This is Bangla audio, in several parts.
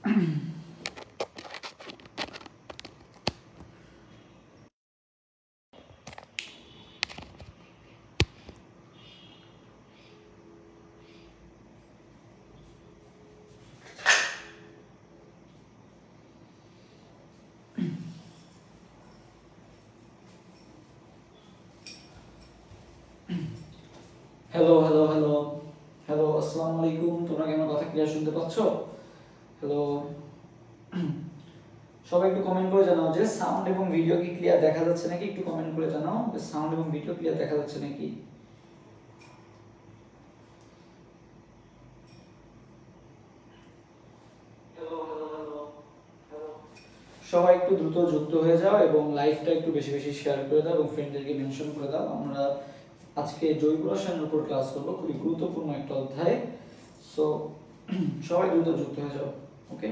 হ্যালো হ্যালো হ্যালো হ্যালো, আসসালামু আলাইকুম। তোমরা কি আমার কথা ক্লিয়ার শুনতে পাচ্ছ? হ্যালো, সবাই একটু কমেন্ট করে জানাও যে সাউন্ড এবং ভিডিও কি ক্লিয়ার দেখা যাচ্ছে নাকি। একটু কমেন্ট করে জানাও যে সাউন্ড এবং ভিডিও ক্লিয়ার দেখা যাচ্ছে নাকি। সবাই একটু দ্রুত যুক্ত হয়ে যাও এবং লাইভটা একটু বেশি বেশি শেয়ার করে দাও এবং ফ্রেন্ডদেরকে মেনশন করে দাও। আমরা আজকে জৈব রসায়নের উপর ক্লাস করবো, খুবই গুরুত্বপূর্ণ একটা অধ্যায়। সো সবাই দ্রুত যুক্ত হয়ে যাও। ওকে,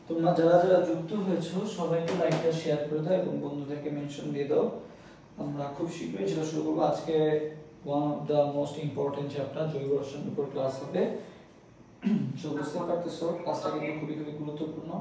তোমরা যারা যারা যুক্ত হয়েছো সবাই একটু লাইকটা শেয়ার করে দাও এবং বন্ধুদেরকে মেনশন দিয়ে দাও। আমরা খুব শীঘ্রই সেটা শুরু করবো। আজকে one of the most important chapter জৈব রসায়নের উপর ক্লাস হবে। সো বুঝতে পারতেছো ক্লাসটা কিন্তু খুবই খুবই গুরুত্বপূর্ণ।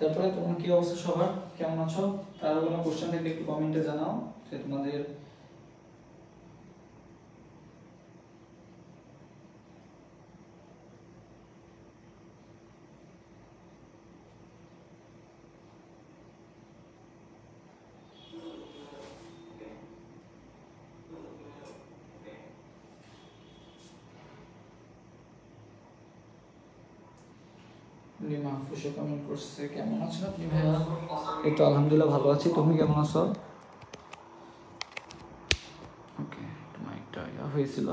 তারপরে তোমার কি অবস্থা, সবার কেমন আছো? তার কোনো কোশ্চেন থাকলে একটু কমেন্টে জানাও যে তোমাদের। মাহফুজও কমেন্ট করছে, কেমন আছেন আপনি ভাইয়া? এই তো আলহামদুলিল্লাহ ভালো আছি, তুমি কেমন আছো? ওকে, মাইকটা হয়েছিল,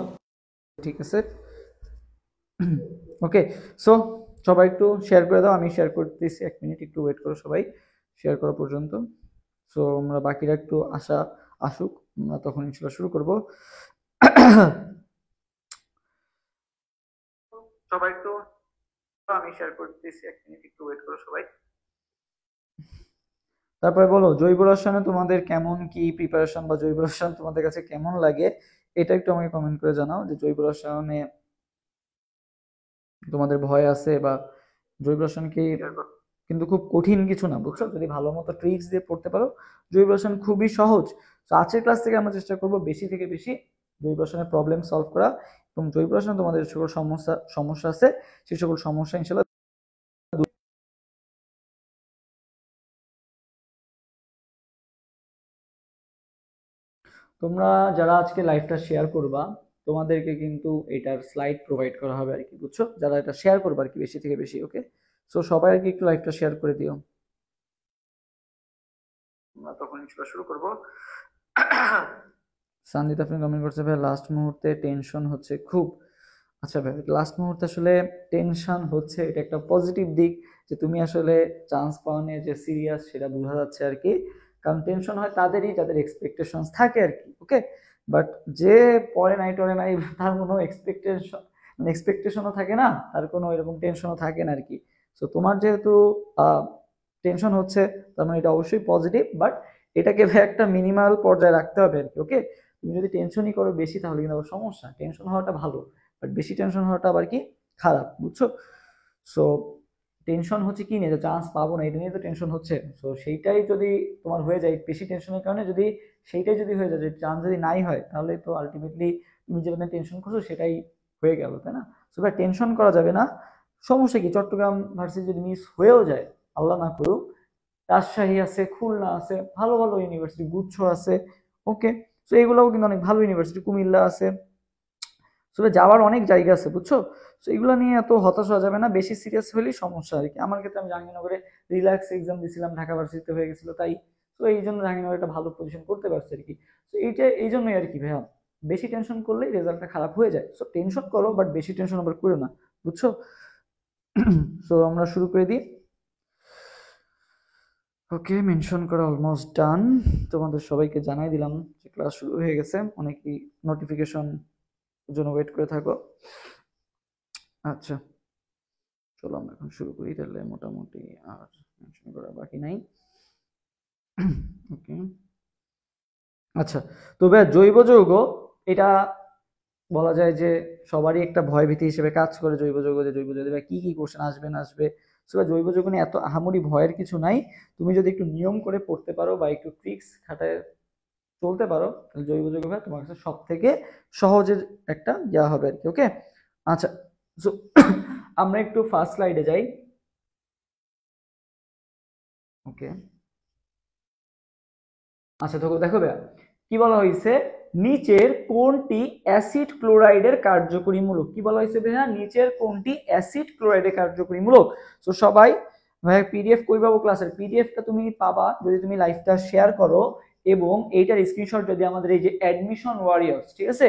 ঠিক আছে। ওকে, সো সবাই একটু শেয়ার করে দাও, আমি শেয়ার করতেছি, 1 মিনিট একটু ওয়েট করো সবাই শেয়ার করা পর্যন্ত। সো আমরা বাকিরা একটু আসুক, আমরা তখন ইনশাআল্লাহ শুরু করব। সবাই একটু, আমি শেয়ার করতেছি, 1 মিনিট একটু ওয়েট করো সবাই। তারপরে বলো জৈব রসায়নে তোমাদের কেমন কি প্রিপারেশন, বা জৈব রসায়ন তোমাদের কাছে কেমন লাগে, এটা একটু আমাকে কমেন্ট করে জানাও। যে জৈব রসায়নে তোমাদের ভয় আছে, বা জৈব রসায়ন কি কিন্তু খুব কঠিন কিছু না, বুঝছো? যদি ভালো মতো ট্রিক্স দিয়ে পড়তে পারো জৈব রসায়ন খুবই সহজ। তো আজকের ক্লাস থেকে আমরা চেষ্টা করব বেশি থেকে বেশি জৈব রসায়নের প্রবলেম সলভ করা, এবং জৈব রসায়নে তোমাদের যে সকল সমস্যা আছে সেই সকল সমস্যা ইনশাআল্লাহ। তোমরা যারা আজকে লাইভটা শেয়ার করবা তোমাদেরকে কিন্তু এটার স্লাইড প্রোভাইড করা হবে আর কি, বুঝছো? যারা এটা শেয়ার করবা আর কি বেশি থেকে বেশি। ওকে, সো সবাই আর কি একটু লাইভটা শেয়ার করে দিও, আমরা তখন ইনশাআল্লাহ শুরু করব। সানজিত আপনি কমেন্ট করছে ভাই লাস্ট মুহূর্তে টেনশন হচ্ছে খুব। আচ্ছা ভাই, লাস্ট মুহূর্তে আসলে টেনশন হচ্ছে, এটা একটা পজিটিভ দিক যে তুমি আসলে চান্স পাওয়া নিয়ে যে সিরিয়াস সেটা বোঝা যাচ্ছে আর কি। কারণ টেনশন হয় তাদেরই যাদের এক্সপেকটেশন থাকে আর কি। ওকে, বাট যে পড়ে নাই টরে নাই তার কোনো এক্সপেকটেশনও থাকে না, তার কোনো এরকম টেনশনও থাকে না আর কি। সো তোমার যেহেতু টেনশন হচ্ছে তার মানে এটা অবশ্যই পজিটিভ, বাট এটাকে একটা মিনিমাল পর্যায়ে রাখতে হবে আর কি। ওকে, তুমি যদি টেনশনই করো বেশি তাহলে কিন্তু আবার সমস্যা। টেনশন হওয়াটা ভালো, বাট বেশি টেনশন হওয়াটা আবার কি খারাপ, বুঝছো? সো টেনশন হচ্ছে কি নিয়ে, যে চান্স পাবো না এটা নিয়ে তো টেনশন হচ্ছে। সো সেইটাই যদি তোমার হয়ে যায় বেশি টেনশনের কারণে, যদি সেইটাই যদি হয়ে যায় যে চান্স যদি নাই হয়, তাহলে তো আলটিমেটলি তুমি যেটা টেনশন করছো সেটাই হয়ে গেল, তাই না? সো ভাই টেনশন করা যাবে না। সমস্যা কি, চট্টগ্রাম ভার্সিটি যদি মিস হয়েও যায়, আল্লাহ না করুক, রাজশাহী আছে, খুলনা আছে, ভালো ভালো ইউনিভার্সিটি গুচ্ছ আছে, ওকে, তো এগুলোও কিন্তু অনেক ভালো ইউনিভার্সিটি, কুমিল্লা আছে, আসলে যাওয়ার অনেক জায়গা আছে বুঝছো। তো এগুলো নিয়ে এত হতাশ হওয়া যাবে না, বেশি সিরিয়াস হলেই সমস্যা আর কি। আমার ক্ষেত্রে আমি জাহাঙ্গীরনগরে রিল্যাক্স এক্সাম দিয়েছিলাম, ঢাকা ভার্সিটিতে হয়ে গেছিল, তাই তো এই জন্য জাহাঙ্গীরনগরে একটা ভালো পজিশন করতে পারছি আর কি। তো এইটা এই জন্যই আর কি ভাইয়া, বেশি টেনশন করলেই রেজাল্টটা খারাপ হয়ে যায়। সো টেনশন করো, বাট বেশি টেনশন আবার করো না, বুঝছো। সো আমরা শুরু করে দিই। ওকে, মেনশন করা অলমোস্ট ডান। তোমাদের সবাইকে জানাই দিলাম যে ক্লাস শুরু হয়ে গেছে, অনেকেই নোটিফিকেশন জন্য ওয়েট করে থাকো। আচ্ছা চলো আমরা এখন শুরু করি তাহলে, মোটামুটি আর মেনশন করা বাকি নাই। ওকে আচ্ছা, তবে জৈব যৌগ এটা বলা যায় যে সবারই একটা ভয়ভীতি হিসেবে কাজ করে। জৈব যৌগ, যে জৈব যৌগ কি কি কোশ্চেন আসবে না আসবে, জৈব যৌগ নিয়ে এত আহামরি ভয়ের কিছু নাই। তুমি যদি একটু নিয়ম করে পড়তে পারো বা একটু ট্রিক্স খাটায় চলতে পারো, তাহলে জৈব যৌগ তোমার কাছে সব থেকে সহজের একটা ইয়া হবে আর কি। ওকে আচ্ছা, সো আমরা একটু ফার্স্ট স্লাইডে যাই। ওকে আচ্ছা দেখো দেখো ভাইয়া, কি বলা হয়েছে, নিচের কোনটি অ্যাসিড ক্লোরাইডের কার্যকরী মূলক? কি বলা হয়েছে ভাইয়া, নিচের কোনটি অ্যাসিড ক্লোরাইডের কার্যকরী মূলক? তো সবাই ভাইয়া পিডিএফ কই পাবো ক্লাসের? পিডিএফটা তুমি পাবা যদি তুমি লাইভটা শেয়ার করো এবং এইটার স্ক্রিনশট যদি আমাদের এই যে অ্যাডমিশন ওয়ারিয়র্স, ঠিক আছে,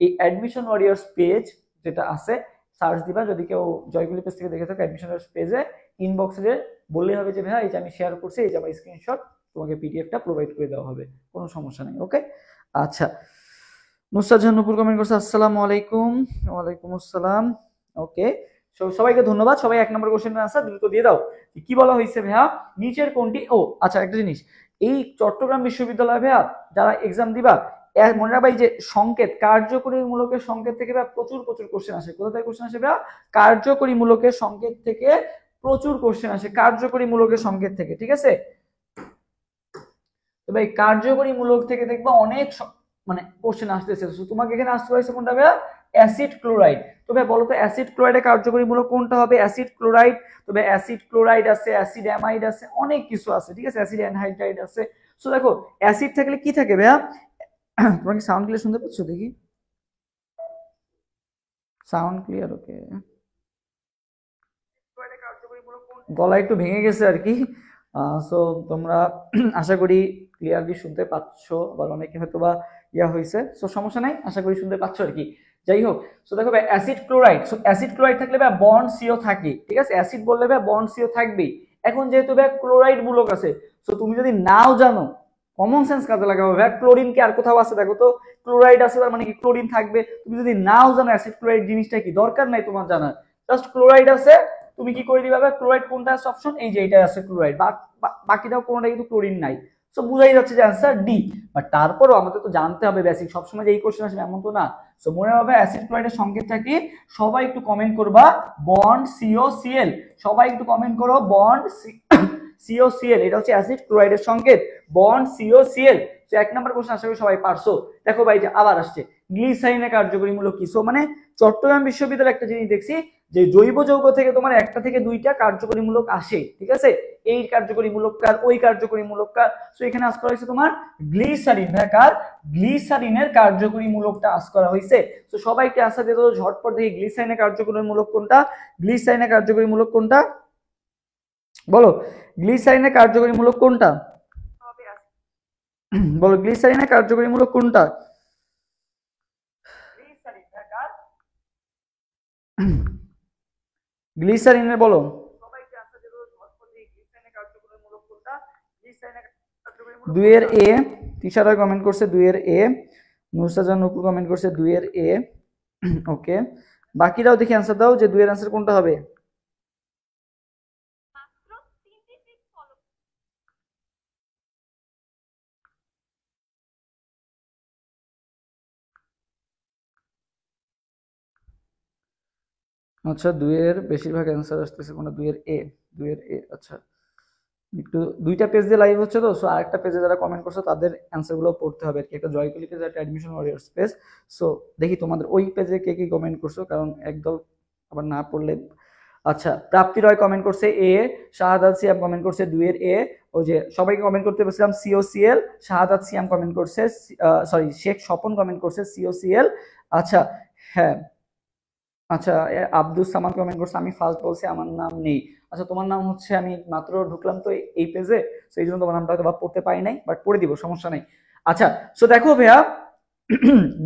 এই অ্যাডমিশন ওয়ারিয়র্স পেজ যেটা আছে সার্চ দিবা, যদি কেউ জয়গুলি পেজ থেকে দেখে থাকো অ্যাডমিশন ওয়ারিয়র্স পেজে ইনবক্সে বললেই হবে যে ভাইয়া এই যে আমি শেয়ার করছি, এই যে আমার স্ক্রিনশট, তোমাকে পিডিএফটা প্রোভাইড করে দেওয়া হবে, কোনো সমস্যা নেই। ওকে আচ্ছা, নুসরাত জাহান নূপুর কমেন্ট করছে আসসালামু আলাইকুম। ওয়ালাইকুম আসসালাম। ওকে সবাইকে ধন্যবাদ। সবাই এক নম্বর কোশ্চেনের আনসার দ্রুত দিয়ে দাও। কি বলা হয়েছে ভাইয়া, নিচের কোনটি, ও আচ্ছা একটা জিনিস, এই চট্টগ্রাম বিশ্ববিদ্যালয় ভাইয়া যারা এক্সাম দিবা, মনে রাখবা এই যে সংকেত, কার্যকরী মূলকের সংকেত থেকে প্রচুর প্রচুর কোশ্চেন আসে। কোথা থেকে কোশ্চেন আসে ভাইয়া, কার্যকরী মূলকের সংকেত থেকে প্রচুর কোশ্চেন আসে, কার্যকরী মূলকের সংকেত থেকে, ঠিক আছে। তবে এই কার্যকরী মূলক থেকে দেখবা অনেক মানে কোশ্চেন আসতেছে। তোমাকে এখানে আসতে হয়েছে কোনটা ভাইয়া, অ্যাসিড ক্লোরাইড। তবে বলো তো অ্যাসিড ক্লোরাইডের কার্যকরী মূলক কোনটা হবে? Acid chloride. তবে অ্যাসিড ক্লোরাইড আছে, অ্যাসিড অ্যামাইড আছে, অনেক কিছু আছে, ঠিক আছে, অ্যাসিড অ্যানহাইড্রাইড আছে। সো দেখো অ্যাসিড থাকলে কি থাকে ভাইয়া, তোমাকে সাউন্ড ক্লিয়ার শুনতে পাচ্ছ? দেখি সাউন্ড ক্লিয়ার। ওকে, গলা একটু ভেঙে গেছে আর কি। সো তোমরা আশা করি ক্লিয়ারলি শুনতে পাচ্ছ, আবার অনেকে হয়তো বা ইয়া হয়েছে, সো সমস্যা নাই, আশা করি শুনতে পাচ্ছ আর কি। যাই হোক, সো দেখো ভাই acid chloride, so acid chloride থাকলে ভাই বন্ড সিও থাকে, ঠিক আছে, অ্যাসিড বললে ভাই বন্ড সিও থাকবেই। এখন যেহেতু ভাই ক্লোরাইড মূলক আছে, সো তুমি যদি নাও জানো, কমন সেন্স কাজে লাগাবো ভাই, ক্লোরিন কি আর কোথাও আছে? দেখো তো ক্লোরাইড আছে, তার মানে কি ক্লোরিন থাকবে। তুমি যদি নাও জানো অ্যাসিড ক্লোরাইড জিনিসটা কি, দরকার নাই তোমার জানার, জাস্ট ক্লোরাইড আছে, তুমি কি করে দিবা, ক্লোরাইড কোনটা আছে অপশন, এই যে এটা আছে ক্লোরাইড, বাকিটাও কোনটা কিন্তু ক্লোরিন নাই। সো বুঝাই যাচ্ছে যে অ্যান্সার ডি। বাট তারপরও আমাদের তো জানতে হবে বেসিক, সবসময় যে এই কোশ্চেন আসবে এমন তো না। সো মনে হবে অ্যাসিড ক্লোরাইডের সংকেতটা কি, সবাই একটু কমেন্ট করবা বন্ড সিওসিএল, সবাই একটু কমেন্ট করো বন্ড সিওসিএল, এটা হচ্ছে অ্যাসিড ক্লোরাইডের সংকেত, বন্ড সিওসিএল। তো এক নম্বর কোশ্চেন আশা করি সবাই পারছো। দেখো ভাই যে আবার আসছে গ্লিসারিনের কার্যকরী মূলক কি। সো মানে চট্টগ্রাম বিশ্ববিদ্যালয়ে একটা জিনিস দেখছি যে জৈব যৌগ থেকে তোমার একটা থেকে দুইটা কার্যকরী মূলক আসে, ঠিক আছে, এই কার্যকরী মূলক কার, ওই কার্যকরী মূলক কার। সো এখানে আজ করা হয়েছে তোমার গ্লিসারিন, কার, গ্লিসারিনের কার্যকরী মূলকটা আজ করা হয়েছে। তো সবাইকে আশা দিয়ে দাও ঝটপট দেখি গ্লিসারিনের কার্যকরী মূলক কোনটা, গ্লিসারিনের কার্যকরী মূলক কোনটা, বলো গ্লিসারিনের কার্যকরী মূলক কোনটা, বলো গ্লিসারিনের কার্যকরী মূলক কোনটা? গ্লিসারিনের বলো, দুইয়ের এ, তিশারা কমেন্ট করছে দুইয়ের এ, নুসরাত জাহান নূপুর কমেন্ট করছে দুইয়ের এ। ওকে বাকিরাও দেখি অ্যান্সার দাও যে দুইয়ের অ্যান্সার কোনটা হবে। আচ্ছা দুইয়ের বেশিরভাগ অ্যান্সার আসতেছে কোনটা, দুইয়ের এ, দুইয়ের এ। আচ্ছা একটু দুইটা পেজ দিয়ে লাইভ হচ্ছে তো, সো আরেকটা পেজে যারা কমেন্ট করছো তাদের অ্যান্সার গুলো পড়তে হবে আর কি, একটা জয়কুলি পেজ, একটা অ্যাডমিশন ওয়ারিয়র্স পেজ। সো দেখি তোমাদের ওই পেজে কে কি কমেন্ট করছো, কারণ একদল আবার না পড়লে আচ্ছা, প্রাপ্তি রয় কমেন্ট করছে এ, শাহাদাত সিয়াম কমেন্ট করছে 2 এর এ। ওই যে সবাইকে কমেন্ট করতে বলছিলাম সিওসিএল, শাহাদাত সিয়াম কমেন্ট করছে, সরি শেখ স্বপন কমেন্ট করছে সিওসিএল। আচ্ছা হ্যাঁ, আচ্ছা আব্দুল সামাদ কমেন্ট করছে আমি ফার্স্ট বলছি আমার নাম নেই। আচ্ছা তোমার নাম হচ্ছে, আমি মাত্র ঢুকলাম তো এই পেজে, তো এই জন্য তোমার নামটা হয়তো বা পড়তে পারি নাই, বাট পড়ে দিব, সমস্যা নাই। আচ্ছা সো দেখো ভাইয়া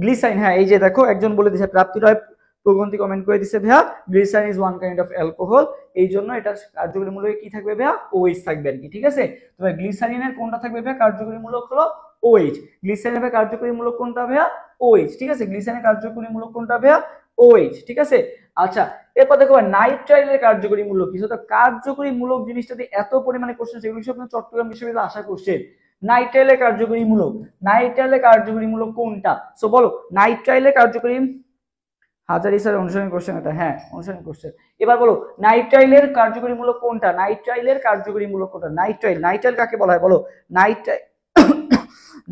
গ্লিসারিন, হ্যাঁ এই যে দেখো একজন বলে দিছে প্রাপ্তি রয় প্রগন্তি কমেন্ট করে দিছে ভাইয়া glycerine is one kind of alcohol, এই জন্য এটা কার্যকরী মূলক কি থাকবে ভাইয়া ওএইচ থাকবে আর কি, ঠিক আছে। তবে গ্লিসারিনের কোনটা থাকবে ভাইয়া কার্যকরী মূলক হলো ওএইচ, গ্লিসারিনের কার্যকরী মূলক কোনটা ভাইয়া ওএইচ, ঠিক আছে, গ্লিসারিনের কার্যকরী মূলক কোনটা ভাইয়া ওএইচ, ঠিক আছে। আচ্ছা এরপর দেখো নাইট্রাইলের কার্যকরী মূলক কি, তো কার্যকরী মূলক জিনিসটাতে এত পরিমাণে কোশ্চেন, সেগুলো সব চট্টগ্রাম বিশ্ববিদ্যালয়ে আশা করছে। নাইট্রাইলের কার্যকরী মূলক, নাইট্রাইলের কার্যকরী মূলক কোনটা, সো বলো নাইট্রাইলের কার্যকরী, হাজারি স্যার অনুসরণ কোশ্চেন এটা, হ্যাঁ অনুসরণ কোশ্চেন। এবার বলো নাইট্রাইলের কার্যকরী মূলক কোনটা, নাইট্রাইলের কার্যকরী মূলক কোনটা, নাইট্রাইল, নাইট্রাইল কাকে বলা হয় বলো, নাইট্রাইল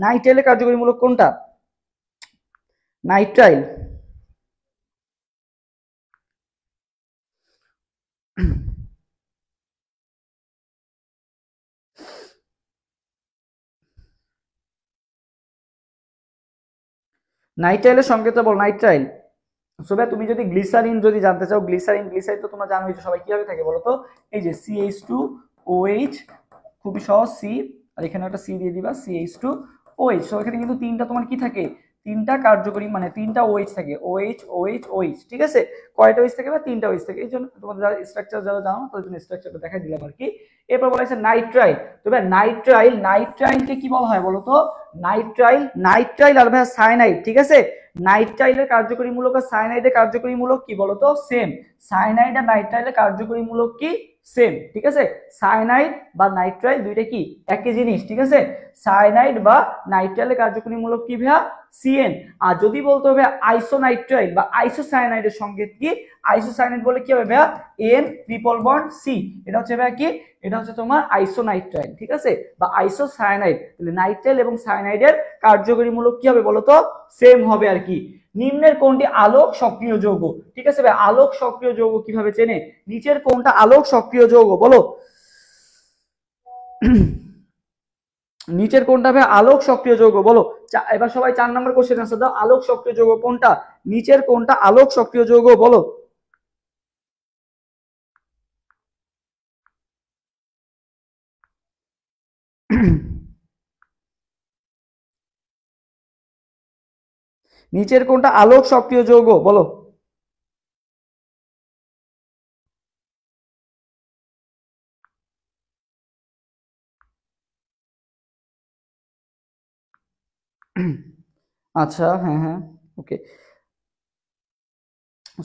নাইট্রাইলের কার্যকরী মূলক কোনটা, নাইট্রাইল। নাইট্রাইলের সংকেত বল, নাইট্রাইল। সোভা তুমি যদি গ্লিসারিন যদি জানতে চাও, গ্লিসারিন, গ্লিসারিন তো তোমরা জানোই সবাই কিভাবে থাকে বলো তো, এই যে CH2OH, খুবই সহজ সি, আর এখানে একটা সি দিয়ে দিবা CH2OH। সো এখানে কিন্তু তিনটা তোমার কি থাকে, তিনটা কার্যকরী মানে তিনটা OH থাকে, OH OH OH, ঠিক আছে। কয়টা OH থাকে বা তিনটা OH থাকে, এই জন্য তোমাদের যারা স্ট্রাকচার যারা জানো তাদের জন্য স্ট্রাকচারটা দেখাই দিলাম আর কি। এরপর বলা হয়েছে নাইট্রাইল, তবে নাইট্রাইল, নাইট্রাইলকে কি বলা হয় বলো তো, নাইট্রাইল, নাইট্রাইল আর ভাই সায়ানাইড, ঠিক আছে। নাইট্রাইলের কার্যকরী মূলক আর সায়ানাইডের কার্যকরী মূলক কি বলতো, সেম। সায়ানাইড আর নাইট্রাইলের কার্যকরী মূলক কি সেম, ঠিক আছে। সায়ানাইড বা নাইট্রাইল দুইটা কি একই জিনিস, ঠিক আছে। সায়ানাইড বা নাইট্রাইলের কার্যকরী মূলক কি ভাইয়া CN। আর যদি বলতে হবে আইসোনাইট্রাইল বা আইসোসায়ানাইডের সংকেত কি, আইসোসায়ানাইড বলে কি হবে ভাইয়া N ট্রিপল বন্ড C, এটা হচ্ছে ভাইয়া কি, এটা হচ্ছে তোমার আইসোনাইট্রাইল, ঠিক আছে, বা আইসোসায়ানাইড। তাহলে নাইট্রাইল এবং সায়ানাইডের কার্যকরী মূলক কি হবে বলতো, সেম হবে আর কি। নিম্নের কোনটি আলোক সক্রিয় যৌগ, ঠিক আছে ভাই, আলোক সক্রিয় যৌগ কিভাবে চেনে, নিচের কোনটা আলোক সক্রিয় যৌগ বলো, নিচের কোনটা ভাই আলোক সক্রিয় যৌগ বলো। এবার সবাই 4 নম্বর কোশ্চেন আনসার দাও, আলোক সক্রিয় যৌগ কোনটা, নিচের কোনটা আলোক সক্রিয় যৌগ বলো। নিচের কোনটা আলোক সক্রিয় যৌগ বলো। আচ্ছা হ্যাঁ হ্যাঁ ওকে।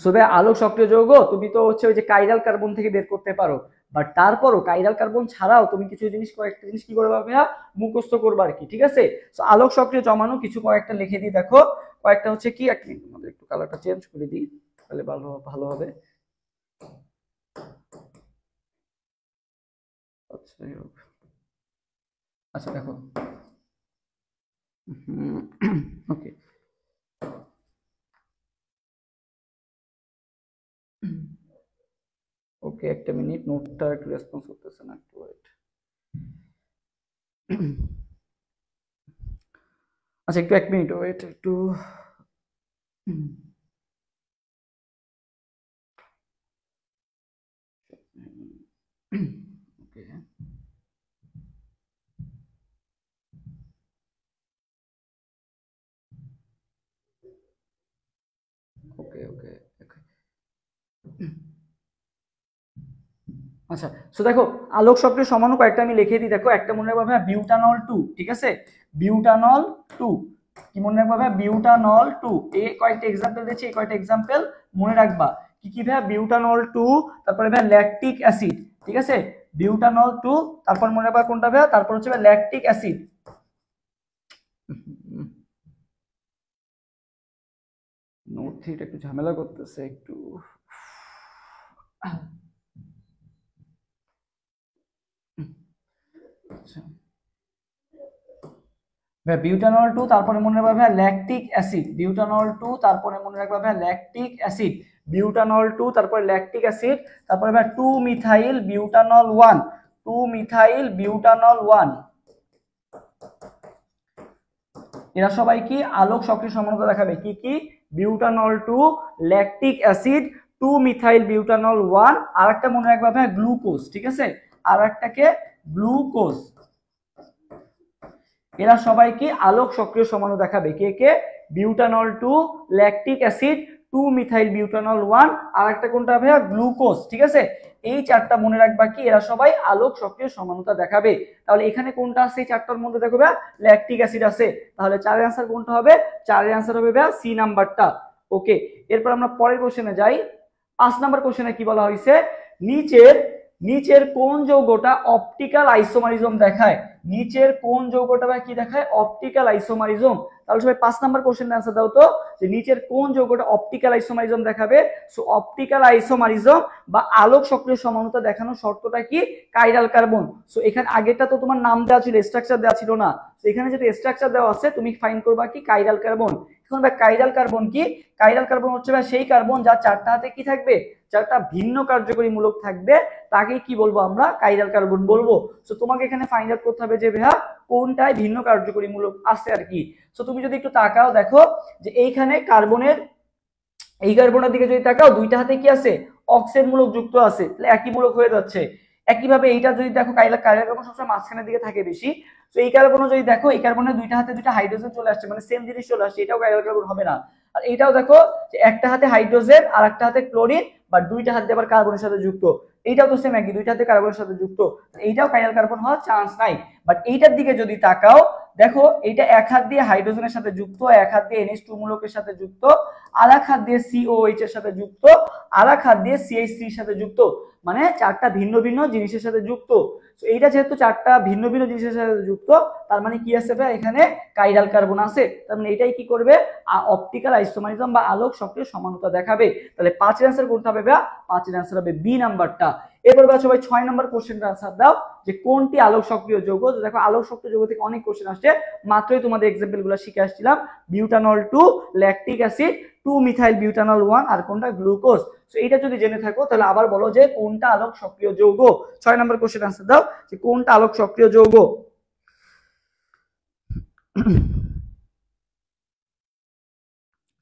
সোবে আলোক সক্রিয় যৌগ তুমি তো হচ্ছে ওই যে কাইরাল কার্বন থেকে বের করতে পারো, বাট তারপরও কাইরাল কার্বন ছাড়াও তুমি কিছু জিনিস, কয়েকটা জিনিস কি করবে ভাইয়া মুখস্থ করবে আর কি, ঠিক আছে। তো আলোক সক্রিয় জমানো কিছু কয়েকটা লিখে দিই দেখো, কয়েকটা হচ্ছে কি, এক মিনিট আমাদের একটু কালারটা চেঞ্জ করে দিই তাহলে ভালো ভালো হবে। আচ্ছা আচ্ছা দেখো ওকে, ওকে একটা মিনিট, নোটটা একটু রেসপন্স করতেছে না, একটু ওয়েট। আচ্ছা একটু 1 মিনিট ওয়েট একটু। ওকে ওকে ওকে। আচ্ছা সো দেখো আলোক সক্রিয় সমাণু কয়েকটা আমি লিখে দিই দেখো, একটা মনে রাখবা ভাই বিউটানল 2, ঠিক আছে, বিউটানল 2, কি মনে রাখবা ভাই বিউটানল 2, এই কয়েকটা एग्जांपल দিয়েছি, এই কয়েকটা एग्जांपल মনে রাখবা। কি কি ভাই বিউটানল 2, তারপরে ভাই ল্যাকটিক অ্যাসিড, ঠিক আছে, বিউটানল 2, তারপর মনে রাখবা কোনটা ভাই, তারপর হচ্ছে ভাই ল্যাকটিক অ্যাসিড। নোট থিটা একটু ঝামেলা করতেছে একটু। আচ্ছা ভাই বিউটানল 2, তারপরে মনে রাখবা ভাই ল্যাকটিক অ্যাসিড, বিউটানল 2, তারপরে মনে রাখবা ভাই ল্যাকটিক অ্যাসিড, বিউটানল 2, তারপরে ল্যাকটিক অ্যাসিড, তারপরে ভাই 2 মিথাইল বিউটানল 1, 2 মিথাইল বিউটানল 1, এরা সবাই কি আলোক সক্রিয় সমানতা দেখাবে। কি কি? Butanol 2, lactic acid, 2 methyl butanol 1, আর একটা মনে রাখবা ভাই গ্লুকোজ, ঠিক আছে, আর একটাকে গ্লুকোজ। এরা সবাই কি আলোক সক্রিয় সমানতা দেখাবে। কে কে? Butanol 2, lactic acid, 2 methyl butanol 1, আর একটা কোনটা ভাইয়া? গ্লুকোজ, ঠিক আছে। এই চারটা মনে রাখবা কি এরা সবাই আলোক সক্রিয় সমানতা দেখাবে। তাহলে এখানে কোনটা আছে? এই চারটার মধ্যে দেখো ভাইয়া ল্যাকটিক অ্যাসিড আছে, তাহলে 4 এর आंसर কোনটা হবে? 4 এর आंसर হবে ভাইয়া সি নাম্বারটা। ওকে, এরপর আমরা পরের কোশ্চেনে যাই। 5 নাম্বার কোশ্চেনে কি বলা হয়েছে? নিচের কোন যৌগটা অপটিক্যাল আইসোমারিজম দেখায়? নিচের কোন যৌগটা ভাই কি দেখায়? Optical isomerism. তাহলে সবাই 5 নাম্বার কোশ্চেনের आंसर দাও তো, যে নিচের কোন যৌগটা অপটিক্যাল আইসোমারিজম দেখাবে। সো অপটিক্যাল আইসোমারিজম বা আলোক সক্রিয় সমানতা দেখানোর শর্তটা কি? Chiral carbon. সো এখানে আগেরটা তো তোমার নাম দেওয়া ছিল, স্ট্রাকচার দেওয়া ছিল না। তো এখানে যেটা স্ট্রাকচার দেওয়া আছে তুমি ফাইন্ড করবা কি? Chiral carbon. এখন ভাই কাইরাল কার্বন কি? কাইরাল কার্বন হচ্ছে ভাই সেই কার্বন যার চারটা হাতে কি থাকবে? চারটা ভিন্ন কার্যকরী মূলক থাকবে, তাকে কি বলবো আমরা? কাইরাল কার্বন বলবো। সো তোমাকে এখানে ফাইন্ড আউট করতে হবে যে ভাইয়া কোনটায় ভিন্ন কার্যকরী মূলক আছে আর কি। সো তুমি যদি একটু তাকাও দেখো যে এইখানে কার্বনের এই কার্বনের দিকে যদি তাকাও, দুইটা হাতে কি আছে? অক্সিজেন মূলক যুক্ত আছে, তাহলে একই মূলক হয়ে যাচ্ছে। একইভাবে এইটা যদি দেখো কাইরাল কার্বন সবসময় মাঝখানের দিকে থাকে বেশি। তো এই কার্বনও যদি দেখো, এই কার্বনের দুইটা হাতে দুইটা হাইড্রোজেন চলে আসছে, মানে সেম জিনিস চলে আসছে, এটাও কাইরাল কার্বন হবে না। আর এটাও দেখো যে একটা হাতে হাইড্রোজেন আর একটা হাতে ক্লোরিন, বা দুইটা হাতে আবার কার্বনের সাথে যুক্ত, এইটাও তো সেম একই, দুইটা হাতে কার্বনের সাথে যুক্ত, এইটাও কাইরাল কার্বন হওয়ার চান্স নাই। বাট এইটার দিকে যদি তাকাও দেখো, এইটা এক হাত দিয়ে হাইড্রোজেনের সাথে যুক্ত, এক হাত দিয়ে NH2 মূলকের সাথে যুক্ত, আর এক হাত দিয়ে COH এর সাথে যুক্ত, আর এক হাত দিয়ে CH3 এর সাথে যুক্ত, মানে চারটা ভিন্ন ভিন্ন জিনিসের সাথে যুক্ত। তো এইটা যেহেতু চারটা ভিন্ন ভিন্ন জিনিসের সাথে যুক্ত, তার মানে কি আছে ভাই? এখানে কাইরাল কার্বন আছে। তার মানে এটাই কি করবে? অপটিক্যাল আইসোমারিজম বা আলোক সক্রিয় সমানতা দেখাবে। তাহলে 5 এর आंसर কোনটা হবে ভাই? 5 এর आंसर হবে বি নাম্বারটা। এরপর ভাই সবাই 6 নাম্বার কোশ্চেনটা आंसर দাও, যে কোনটি আলোক সক্রিয় যৌগ। তো দেখো আলোক সক্রিয় যৌগ থেকে অনেক কোশ্চেন আসছে, মাত্রই তোমাদের एग्जांपल শিখে আসছিলাম। Butanol 2, lactic acid, 2 methyl butanol 1, আর কোনটা? গ্লুকোজ। সো এটা যদি জেনে থাকো তাহলে আবার বলো যে কোনটা আলোক সক্রিয় যৌগ। 6 নাম্বার কোশ্চেন आंसर দাও যে কোনটা আলোক সক্রিয় যৌগ।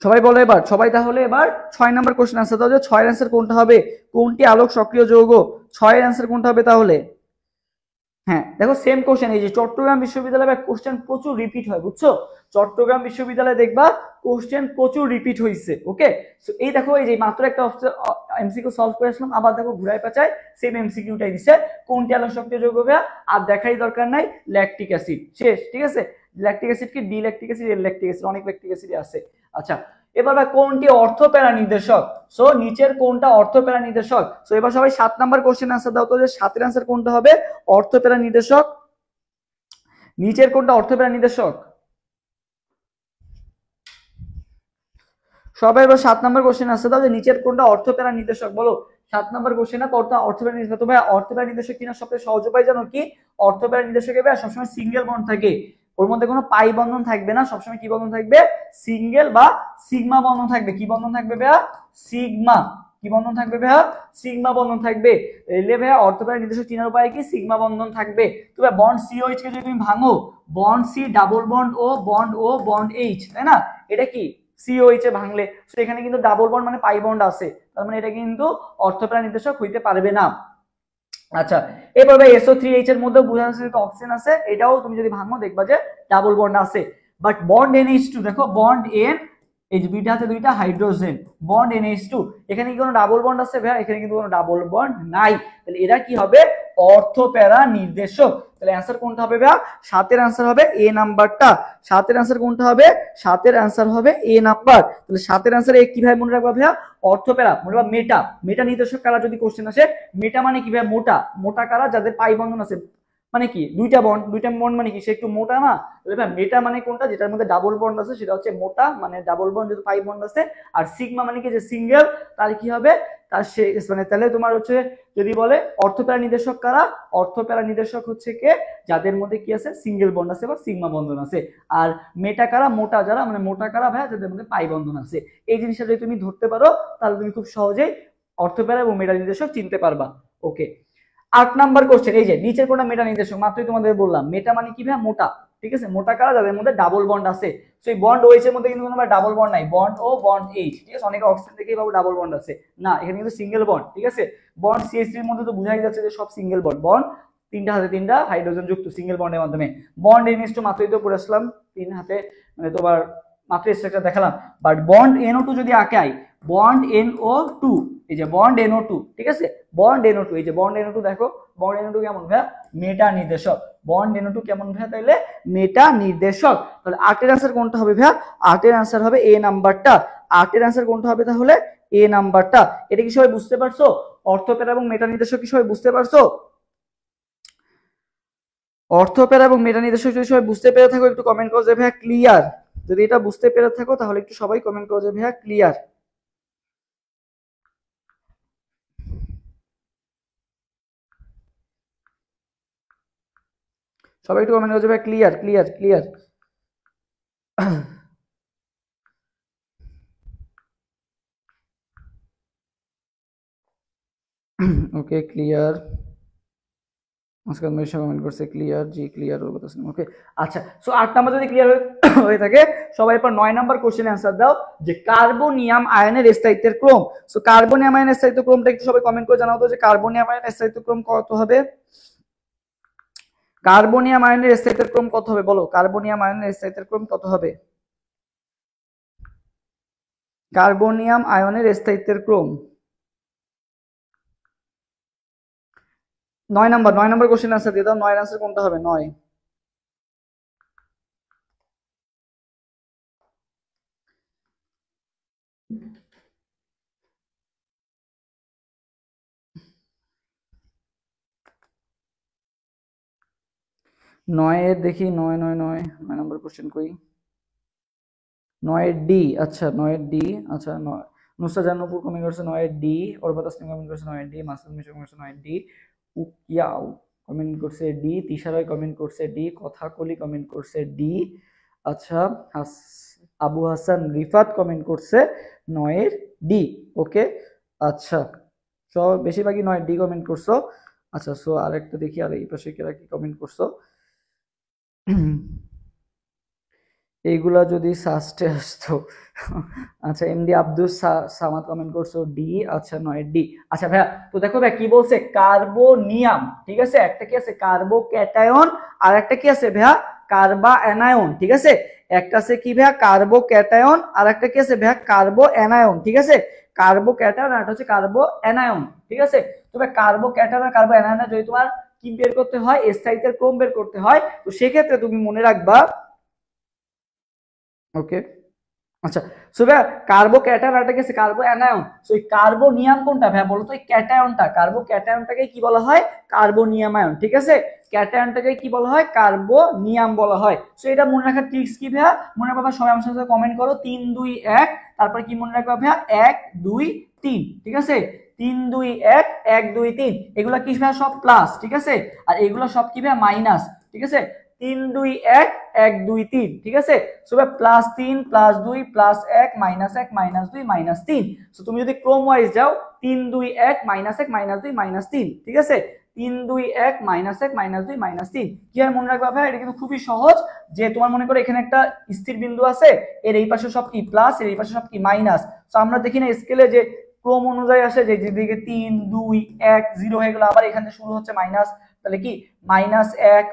সবাই বলো এবার, সবাই তাহলে এবার 6 নাম্বার কোশ্চেন आंसर দাও যে 6 এর आंसर কোনটা হবে? কোনটি আলোক সক্রিয় যৌগ? 6 এর आंसर কোনটা হবে তাহলে? হ্যাঁ দেখো সেম কোশ্চেন, এই যে চট্টগ্রাম বিশ্ববিদ্যালয়ে কোশ্চেন প্রচুর রিপিট হয়, বুঝছো? চট্টগ্রাম বিশ্ববিদ্যালয়ে দেখবা কোশ্চেন প্রচুর রিপিট হইছে। ওকে, সো এই দেখো এই যে মাত্র একটা এমসিকিউ সলভ করে আসলাম, আবার দেখো ঘুরায় পেঁচায় সেম এমসিকিউটাই দিছে। কোনটি আলোক সক্রিয় যৌগ ভাইয়া? আর দেখাই দরকার নাই, ল্যাকটিক অ্যাসিড, শেষ। ঠিক আছে, ল্যাকটিক অ্যাসিড কি? ডি ল্যাকটিক অ্যাসিড, এল ল্যাকটিক অ্যাসিড, অনেক ল্যাকটিক অ্যাসিড আছে। আচ্ছা, এবার ভাই কোনটি অর্থপ্যারা নির্দেশক? সো নিচের কোনটা অর্থপ্যারা নির্দেশক? সো এবার সবাই 7 নাম্বার কোশ্চেন आंसर দাও তো, যে 7 এর आंसर কোনটা হবে? অর্থপ্যারা নির্দেশক। নিচের কোনটা অর্থপ্যারা নির্দেশক? সবাই এবার 7 নাম্বার কোশ্চেন आंसर দাও যে নিচের কোনটা অর্থপ্যারা নির্দেশক। বলো 7 নাম্বার কোশ্চেন না কোনটা অর্থপ্যারা নির্দেশক। তো ভাই অর্থপ্যারা নির্দেশক কিনা সবচেয়ে সহজ উপায় জানো কি? অর্থপ্যারা নির্দেশকে ভাই সবসময় সিঙ্গেল বন্ড থাকে, ওর মধ্যে কোনো পাই বন্ধন থাকবে না, সবসময় কি বন্ধন থাকবে? সিঙ্গেল বা সিগমা বন্ধন থাকবে। কি বন্ধন থাকবে ভাইয়া? সিগমা। কি বন্ধন থাকবে ভাইয়া? সিগমা বন্ধন থাকবে। এলে ভাইয়া অর্থপ্যারা নির্দেশক চিনার উপায় কি? সিগমা বন্ধন থাকবে। তো ভাই বন্ড COH কে যদি তুমি ভাঙো, bond C double bond O, bond O, bond H, তাই না? এটা কি? COH এ ভাঙলে এখানে কিন্তু ডাবল বন্ড মানে পাই বন্ড আছে, তার মানে এটা কিন্তু অর্থপ্যারা নির্দেশক হইতে পারবে না। আচ্ছা, এবার ভাই SO3H এর মধ্যে বোঝা যাচ্ছে যে অক্সিজেন আছে, এটাও তুমি যদি ভাঙো দেখবা যে ডাবল বন্ড আছে। বাট বন্ড NH2 দেখো, বন্ড N, এই যে দুইটা হাতে দুইটা হাইড্রোজেন, বন্ড NH2, এখানে কি কোনো ডাবল বন্ড আছে ভাই? এখানে কিন্তু কোনো ডাবল বন্ড নাই। তাহলে এরা কি হবে? অর্থপ্যারা নির্দেশক। তাহলে आंसर কোনটা হবে ভাই? 7 এর आंसर হবে এ নাম্বারটা। 7 এর आंसर কোনটা হবে? 7 এর आंसर হবে এ নাম্বার। তাহলে 7 এর आंसर এ কি ভাই মনে রাখবা ভাইয়া? অর্থপ্যারা, মনে রাখবা মেটা। মেটা নির্দেশক কারা যদি কোশ্চেন আসে, মেটা মানে কি ভাই? মোটা। মোটা কারা? যাদের পাই বন্ধন আছে, মানে কি দুইটা বন্ড মানে কি, সে একটু মোটা না, মেটা মানে কোনটা, যেটার মধ্যে ডাবল বন্ড আছে সেটা হচ্ছে মোটা, মানে ডাবল বন্ড যেহেতু 5 বন্ড আছে। আর সিগমা মানে কি যে সিঙ্গেল, তার কি হবে, তার সে মানে তাহলে তোমার হচ্ছে যদি বলে অর্থপ্যারা নির্দেশক কারা, অর্থপ্যারা নির্দেশক হচ্ছে কে, যাদের মধ্যে কি আছে সিঙ্গেল বন্ড আছে বা সিগমা বন্ধন আছে। আর মেটা কারা, মোটা যারা, মানে মোটা কারা ভাইয়া, যাদের মধ্যে পাই বন্ধন আছে। এই জিনিসটা যদি তুমি ধরতে পারো তাহলে তুমি খুব সহজেই অর্থপ্যারা এবং মেটা নির্দেশক চিনতে পারবা। ওকে, 8 নাম্বার কোশ্চেন, এই যে নিচের কোনটা মেটা নির্দেশক, মাত্রই তোমাদের বললাম মেটা মানে কি ভাই, মোটা, ঠিক আছে, মোটা কারা, যাদের মধ্যে ডাবল বন্ড আছে। সেই বন্ড ওএইচ এর মধ্যে কিন্তু কোনো ডাবল বন্ড নাই, বন্ড ও বন্ড এইচ, ঠিক আছে, অনেকে অক্সিজেন থেকেই ভাবো ডাবল বন্ড আছে, না, এখানে কিন্তু সিঙ্গেল বন্ড, ঠিক আছে। বন্ড সিএইচ এর মধ্যে তো বোঝাই যাচ্ছে যে সব সিঙ্গেল বন্ড, বন্ড তিনটা হাতে তিনটা হাইড্রোজেন যুক্ত সিঙ্গেল বন্ডের মাধ্যমে। বন্ড এনএইচ2 মাত্রই তো পড়ে আসলাম, তিন হাতে মানে তোমার মাত্র স্ট্রাকচার দেখালাম। বাট বন্ড NO2 যদি আঁকাই, বন্ড NO2, এই যে বন্ড NO2, ঠিক আছে, বন্ড NO2, এই যে বন্ড NO2 দেখো, বন্ড NO2 কেমন ভাইয়া, মেটা নির্দেশক, বন্ড NO2 কেমন ভাইয়া, তাইলে মেটা নির্দেশক। তাহলে 8 এর आंसर কোনটা হবে ভাইয়া, 8 এর आंसर হবে এ নাম্বারটা, 8 এর आंसर কোনটা হবে তাহলে, এ নাম্বারটা। এটা কি সবাই বুঝতে পারছো, অর্থপ্যারা এবং মেটা নির্দেশক কি সবাই বুঝতে পারছো? অর্থপ্যারা এবং মেটা নির্দেশক যদি সবাই বুঝতে পেরে থাকো একটু কমেন্ট করো যে ভাইয়া ক্লিয়ার। যদি এটা বুঝতে পেরে থাকো তাহলে একটু সবাই কমেন্ট করো যে ভাইয়া ক্লিয়ার। সবাই একটু কমেন্ট করো যে ভাইয়া clear clear clear. Okay clear, আজকাল মেশা কমেন্ট করছে ক্লিয়ার, জি ক্লিয়ার ওর কথা শুনুন। ওকে আচ্ছা, সো 8 নাম্বার যদি ক্লিয়ার হয়ে থাকে সবাই এরপর 9 নাম্বার কোশ্চেনে आंसर দাও যে কার্বনিয়াম আয়নের স্থায়িত্বের ক্রম। সো কার্বনিয়াম আয়নের স্থায়িত্ব ক্রমটা একটু সবাই কমেন্ট করে জানাও তো যে কার্বনিয়াম আয়নের স্থায়িত্ব ক্রম কত হবে, কার্বনিয়াম আয়নের স্থায়িত্বের ক্রম কত হবে, বলো কার্বনিয়াম আয়নের স্থায়িত্বের ক্রম কত হবে, কার্বনিয়াম আয়নের স্থায়িত্বের ক্রম। 9 নাম্বার কোশ্চেন आंसर দিয়ে দাও, 9 এর आंसर কোনটা হবে, 9। নয়ের দেখি, 9 নাম্বার কোশ্চেন কই, 9 ডি, আচ্ছা 9 ডি, আচ্ছা নুসরাত জান্নাতুল কমেন্ট করছে 9 ডি, অর্পা তাসনিম কমেন্ট করছে 9 ডি, মাসুদ মিশা কমেন্ট করছে 9 ডি, উকিয়াও কমেন্ট করছে ডি, তিশারাই কমেন্ট করছে ডি, কথাকলি কমেন্ট করছে ডি, আচ্ছা আবু হাসান রিফাত কমেন্ট করছে 9 ডি। ওকে আচ্ছা, সব বেশিরভাগই 9 ডি কমেন্ট করছো। আচ্ছা সো আরেকটা দেখি, আর এই পাশে কেরা কি কমেন্ট করছো, এইগুলা যদি সাস্টে আসতো। আচ্ছা এমডি আব্দুল সামাদ কমেন্ট করছো ডি, আচ্ছা 9 ডি। আচ্ছা ভাইয়া তো দেখো ভাই কি বলছে, কার্বনিয়াম, ঠিক আছে, একটা কি আছে কার্বো ক্যাটায়ন আর একটা কি আছে ভাইয়া কার্বা অ্যানায়ন, ঠিক আছে, একটা আছে কি ভাইয়া কার্বো ক্যাটায়ন আর একটা কি আছে ভাইয়া কার্বো অ্যানায়ন, ঠিক আছে, কার্বো ক্যাটায়ন আর একটা হচ্ছে কার্বো অ্যানায়ন, ঠিক আছে। তবে কার্বো ক্যাটায়ন আর কার্বো অ্যানায়ন যদি তোমার কি বের করতে হয়, স্থায়িত্বের ক্রম বের করতে হয়, তো সেক্ষেত্রে তুমি মনে রাখবা, ওকে আচ্ছা সো ভাই কার্বো ক্যাটায়ন আর কি আছে কার্বো অ্যানায়ন। সো এই কার্বনিয়াম কোনটা ভাই বলো তো, এই ক্যাটায়নটা, কার্বো ক্যাটায়নটাকে কি বলা হয়, কার্বনিয়াম আয়ন, ঠিক আছে, ক্যাটায়নটাকে কি বলা হয়, কার্বনিয়াম বলা হয়। সো এটা মনে রাখার ট্রিক্স কি ভাই, মনে রাখবা সবাই আমার সাথে কমেন্ট করো 3 2 1, তারপর কি মনে রাখবা ভাই 1 2 3, ঠিক আছে, 3 2 1 1 2 3, এগুলা কি ভাই সব প্লাস, ঠিক আছে, আর এগুলা সব কি ভাই মাইনাস, ঠিক আছে, 3 2 1 1 2 3, ঠিক আছে। সো ভাই +3 +2 +1 -1 -2 -3। সো তুমি যদি ক্রম ওয়াইজ যাও 3 2 1 -1 -2 -3, ঠিক আছে, 3 2 1 -1 -2 -3। কি আর মনে রাখবা ভাই, এটা কিন্তু খুবই সহজ, যে তোমার মনে করো এখানে একটা স্থির বিন্দু আছে, এর এই পাশে সব কি প্লাস, এর এই পাশে সব কি মাইনাস। সো আমরা দেখি না স্কেলে যে ক্রম অনুযায়ী আসে যে যেদিকে 3 2 1 0 হয়ে গেল, আবার এখানে শুরু হচ্ছে মাইনাস, তাহলে কি -1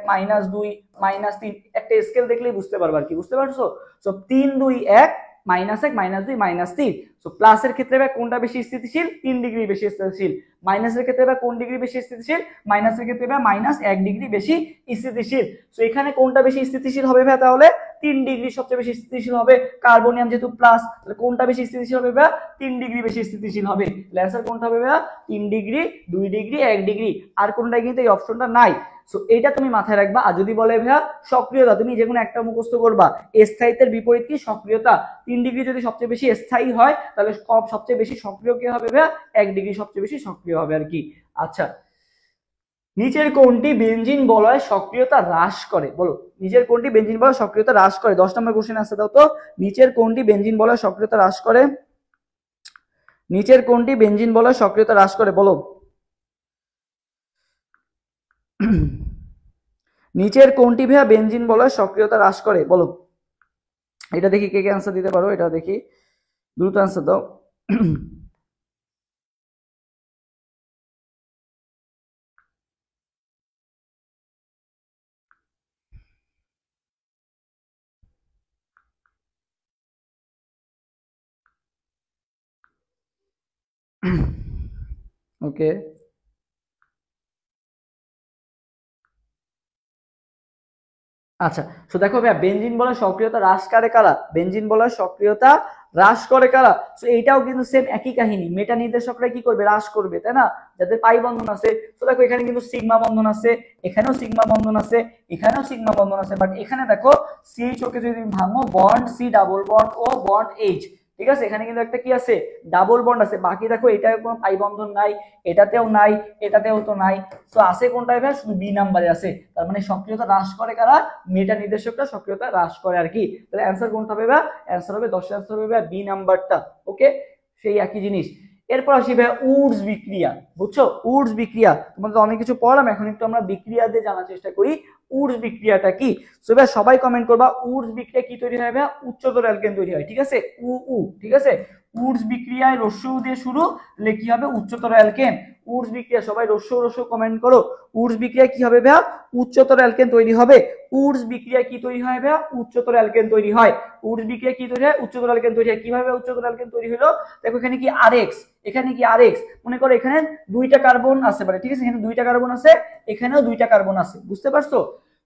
-2 -3, একটা স্কেল দেখলেই বুঝতে পারবা আর কি, বুঝতে পারছো। সো 3 2 1 -1 -2 -3। সো প্লাসের ক্ষেত্রে ভাই কোনটা বেশি স্থিতিশীল, 3 ডিগ্রি বেশি স্থিতিশীল। মাইনাসের ক্ষেত্রে ভাই কোন ডিগ্রি বেশি স্থিতিশীল, মাইনাসের ক্ষেত্রে ভাই -1 ডিগ্রি বেশি স্থিতিশীল। সো এখানে কোনটা বেশি স্থিতিশীল হবে ভাই, তাহলে 3 ডিগ্রি সবচেয়ে বেশি স্থিতিশীল হবে, কার্বনিয়াম যেহেতু প্লাস, তাহলে কোনটা বেশি স্থিতিশীল হবে ভাই, 3 ডিগ্রি বেশি স্থিতিশীল হবে। তাহলে आंसर কোনটা হবে ভাই, 3 ডিগ্রি 2 ডিগ্রি 1 ডিগ্রি, আর কোনটা কিন্তু এই অপশনটা নাই। সো এটা তুমি মাথায় রাখবা। আর যদি বলে ভাইয়া সক্রিয়তা, তুমি যে কোনো একটা মুখস্থ করবা। স্থায়িত্বের বিপরীত কি? সক্রিয়তা। 3 ডিগ্রি যদি সবচেয়ে বেশি স্থায়ী হয় তাহলে সবচেয়ে বেশি সক্রিয় কি হবে ভাইয়া? 1 ডিগ্রি সবচেয়ে বেশি সক্রিয় হবে আর কি। আচ্ছা, নিচের কোনটি বেনজিন বলয় সক্রিয়তা হ্রাস করে? বলো, নিচের কোনটি বেনজিন বলয় সক্রিয়তা হ্রাস করে? 10 নম্বর কোশ্চেন আছে, দাও তো। নিচের কোনটি বেনজিন বলয় সক্রিয়তা হ্রাস করে? নিচের কোনটি বেনজিন বলয় সক্রিয়তা হ্রাস করে? বলো। নিচের কোনটি ভাইয়া বেনজিন বলয় সক্রিয়তা হ্রাস করে? বলো। এটা দেখি কে কে আনসার দিতে পারো, এটা দেখি, দ্রুত আনসার দাও। ওকে, আচ্ছা। তো দেখো ভাইয়া, বেনজিন বলয় সক্রিয়তা হ্রাস করে কারা? বেনজিন বলয় সক্রিয়তা হ্রাস করে কারা? তো এইটাও কিন্তু সেম একই কাহিনী, মেটা নির্দেশকরা কি করবে? হ্রাস করবে, তাই না? যাদের পাই বন্ধন আছে। তো দেখো এখানে কিন্তু সিগমা বন্ধন আছে, এখানেও সিগমা বন্ধন আছে, এখানেও সিগমা বন্ধন আছে, বাট এখানে দেখো সিএইচ ওকে যদি তুমি ভাঙো, বন্ড সি ডাবল বন্ড ও বন্ড এইচ, ঠিক আছে, এখানে কিন্তু একটা কি আছে? ডাবল বন্ড আছে। বাকি দেখো এটাও কোনো পাই বন্ধন নাই, এটাতেও নাই, এটাতেও তো নাই। তো আছে কোনটায় ভাই? শুধু বি নাম্বারে আছে। তার মানে সক্রিয়তা হ্রাস করে কারা? মেটা নির্দেশকটা সক্রিয়তা হ্রাস করে আর কি। তাহলে অ্যান্সার কোনটা হবে ভাই? অ্যান্সার হবে 10 অ্যান্সার হবে ভাই বি নাম্বারটা। ওকে, সেই একই জিনিস। এরপর আসি ভাই উডস বিক্রিয়া। বুঝছো? উডস বিক্রিয়া তোমাদের অনেক কিছু পড়লাম, এখন একটু আমরা বিক্রিয়া দিয়ে জানার চেষ্টা করি উডস বিক্রিয়াটা কি। সো ভাই সবাই কমেন্ট করবা, উডস বিক্রিয়া কি তৈরি হয় ভাই? উচ্চতর অ্যালকেন তৈরি হয়, ঠিক আছে? ঠিক আছে, উডস বিক্রিয়ায় রস্য দিয়ে শুরু, তাহলে কি হবে? উচ্চতর অ্যালকেন। উডস বিক্রিয়া, সবাই রস্য কমেন্ট করো। উডস বিক্রিয়া কি হবে ভাইয়া? উচ্চতর অ্যালকেন তৈরি হবে। উডস বিক্রিয়া কি তৈরি হয় ভাইয়া? উচ্চতর অ্যালকেন তৈরি হয়। উডস বিক্রিয়া কি তৈরি হয়? উচ্চতর অ্যালকেন তৈরি হয়। কিভাবে উচ্চতর অ্যালকেন তৈরি হলো? দেখো এখানে কি আরএক্স, এখানে কি আরএক্স, মনে করো এখানে 2টা কার্বন আছে, মানে ঠিক আছে, এখানে 2টা কার্বন আছে, এখানেও 2টা কার্বন আছে, বুঝতে পারছো?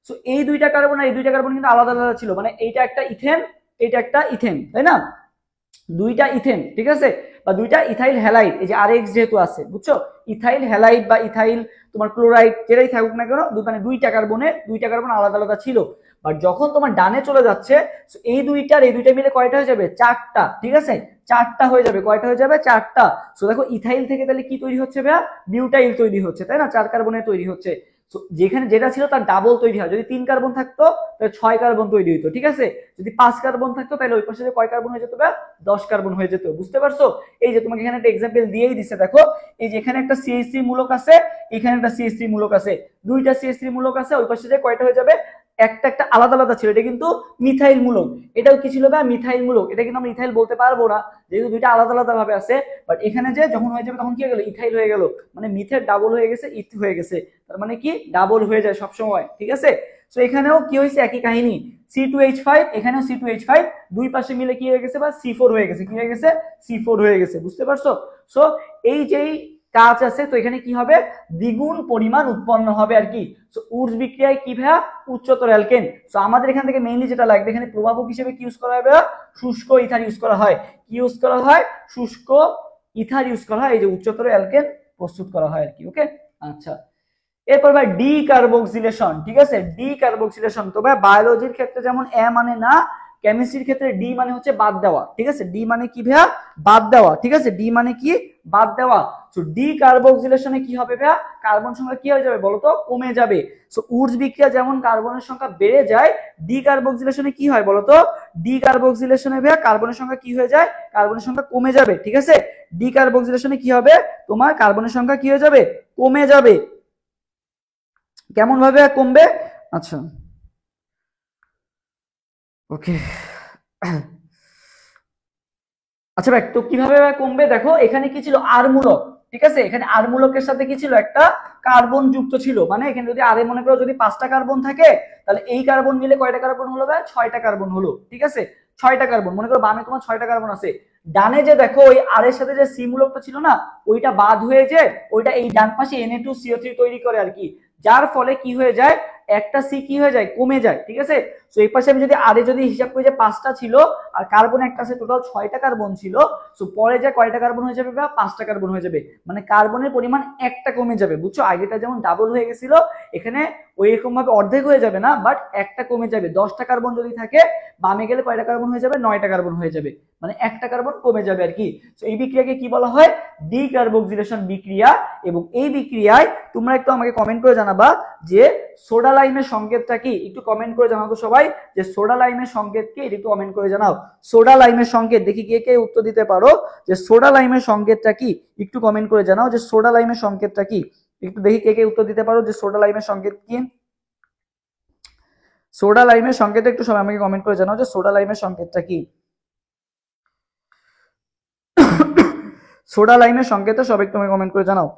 সো এই 2টা কার্বন আর এই 2টা কার্বন কিন্তু আলাদা আলাদা ছিল, মানে এইটা একটা ইথেন, এইটা একটা ইথেন, তাই না? 2টা ইথেন, ঠিক আছে, বা 2টা ইথাইল হ্যালাইড, এই যে আরএক্স যেহেতু আছে, বুঝছো? ইথাইল হ্যালাইড বা ইথাইল তোমার ক্লোরাইড যেটাই থাকুক না কেন, মানে 2টা কার্বন আলাদা আলাদা ছিল। বাট যখন তোমার ডানে চলে যাচ্ছে, এই 2টা মিলে কয়টা হয়ে যাবে? 4টা, ঠিক আছে, 4টা হয়ে যাবে। কয়টা হয়ে যাবে? 4টা। সো দেখো ইথাইল থেকে তাহলে কি তৈরি হচ্ছে ভাইয়া? বিউটাইল তৈরি হচ্ছে, তাই না? 4 কার্বনের তৈরি হচ্ছে। যেখানে যেটা ছিল তার ডাবল তৈরি হয়। যদি 3 কার্বন থাকতো তাহলে 6 কার্বন তৈরি হতো, ঠিক আছে? যদি 5 কার্বন থাকতো তাহলে ওই পাশে কয় কার্বন হয়ে যেত? 10 কার্বন হয়ে যেত, বুঝতে পারছো? এই যে তোমাকে এখানে একটা এক্সাম্পল দিয়েই দিছে, দেখো এই যে এখানে একটা CH3 মূলক আছে, এখানে একটা CH3 মূলক আছে, 2টা CH3 মূলক আছে, ওই পাশে কয়টা হয়ে যাবে? একটা একটা আলাদা আলাদা ছিল। এটা কিন্তু মিথাইল মূলক, এটাও কি ছিল ভাই? মিথাইল মূলক। এটা কিন্তু আমরা ইথাইল বলতে পারবো না, যেহেতু 2টা আলাদা আলাদা ভাবে আছে। বাট এখানে যে যখন হয়ে যাবে তখন কি হয়ে গেল? ইথাইল হয়ে গেল, মানে মিথের ডাবল হয়ে গেছে, ইথ হয়ে গেছে। তার মানে কি? ডাবল হয়ে যায় সব সময়, ঠিক আছে? সো এখানেও কি হয়েছে? একই কাহিনী, C2H5, এখানেও C2H5, দুই পাশে মিলে কি হয়ে গেছে? বা C4 হয়ে গেছে। কি হয়ে গেছে? C4 হয়ে গেছে, বুঝতে পারছো? সো এই যেই কাজ আছে, তো এখানে কি হবে? দ্বিগুণ পরিমাণ উৎপন্ন হবে আর কি। সো উডস বিক্রিয়ায় কি ভাইয়া? উচ্চতর অ্যালকেন। সো আমাদের এখান থেকে মেইনলি যেটা লাগবে, এখানে প্রভাবক হিসেবে কি ইউজ করা হবে? শুষ্ক ইথার ইউজ করা হয়। কি ইউজ করা হয়? শুষ্ক ইথার ইউজ করা হয়, এই যে উচ্চতর অ্যালকেন প্রস্তুত করা হয় আর কি। ওকে, আচ্ছা। এরপর ভাই ডি কার্বক্সিলেশন, ঠিক আছে? ডি কার্বক্সিলেশন, তো ভাই বায়োলজির ক্ষেত্রে যেমন এ মানে না, কেমিস্ট্রির ক্ষেত্রে ডি মানে হচ্ছে বাদ দেওয়া, ঠিক আছে? ডি মানে কি ভাইয়া? বাদ দেওয়া, ঠিক আছে? ডি মানে কি? বাদ দেওয়া। সো ডি কার্বক্সিলেশনে কি হবে ভাইয়া? কার্বন সংখ্যা কি হয়ে যাবে বলতো? কমে যাবে। সো উডস বিক্রিয়া যেমন কার্বনের সংখ্যা বেড়ে যায়, ডি কার্বক্সিলেশনে কি হয় বলতো? ডি কার্বক্সিলেশনে ভাইয়া কার্বনের সংখ্যা কি হয়ে যায়? কার্বনের সংখ্যা কমে যাবে, ঠিক আছে? ডি কার্বক্সিলেশনে কি হবে? তোমার কার্বনের সংখ্যা কি হয়ে যাবে? কমে যাবে। কেমন ভাবে কমবে? আচ্ছা, ওকে, আচ্ছা ভাই, তো কিভাবে কমবে? দেখো এখানে কি ছিল? আর মূলক, ঠিক আছে? এখানে আর মূলকের সাথে কি ছিল? একটা কার্বন যুক্ত ছিল। মানে এখানে যদি আরে মনে করো যদি 5টা কার্বন থাকে, তাহলে এই কার্বন মিলে কয়টা কার্বন হলো ভাই? 6টা কার্বন হলো, ঠিক আছে? 6টা কার্বন, মনে করো বামে তোমার 6টা কার্বন আছে, ডানে যে দেখো ওই আর এর সাথে যে সি মূলকটা ছিল না, ওইটা বাদ হয়ে যে ওইটা এই ডান পাশে Na2CO3 তৈরি করে আর কি। যার ফলে কি হয়ে যায়? একটা সি কি হয়ে যায়? কমে যায়, ঠিক আছে? তো এই পাশে আমি যদি আরে যদি হিসাব করি যে 5টা ছিল আর কার্বন একটা আছে, টোটাল 6টা কার্বন ছিল। সো পরে যে কয়টা কার্বন হয়ে যাবে? বা 5টা কার্বন হয়ে যাবে, মানে কার্বনের পরিমাণ একটা কমে যাবে, বুঝছো? আগেটা যেমন ডাবল হয়ে গেছিল, এখানে ওই রকম ভাবে অর্ধেক হয়ে যাবে না, বাট একটা কমে যাবে। 10টা কার্বন যদি থাকে, বামে গেলে কয়টা কার্বন হয়ে যাবে? 9টা কার্বন হয়ে যাবে, মানে একটা কার্বন কমে যাবে আর কি। তো এই বিক্রিয়াকে কি বলা হয়? ডিকার্বক্সিলেশন বিক্রিয়া। এবং এই বিক্রিয়ায় তোমরা একটু আমাকে কমেন্ট করে জানাবা যে সোডা লাইমের সংকেতটা কি, একটু কমেন্ট করে জানাও তো সবাই যে সোডা লাইমের সংকেত কি, একটু কমেন্ট করে জানাও। সোডা লাইমের সংকেত দেখি কে কে উত্তর দিতে পারো যে সোডা লাইমের সংকেতটা কি, একটু কমেন্ট করে জানাও যে সোডা লাইমের সংকেতটা কি। একটু দেখি কে কে উত্তর দিতে পারো যে সোডা লাইমের সংকেত কি। সোডা লাইমের সংকেত একটু সবাই আমাকে কমেন্ট করে জানাও যে সোডা লাইমের সংকেতটা কি। সোডা লাইমের সংকেত সবাই একটু আমাকে কমেন্ট করে জানাও।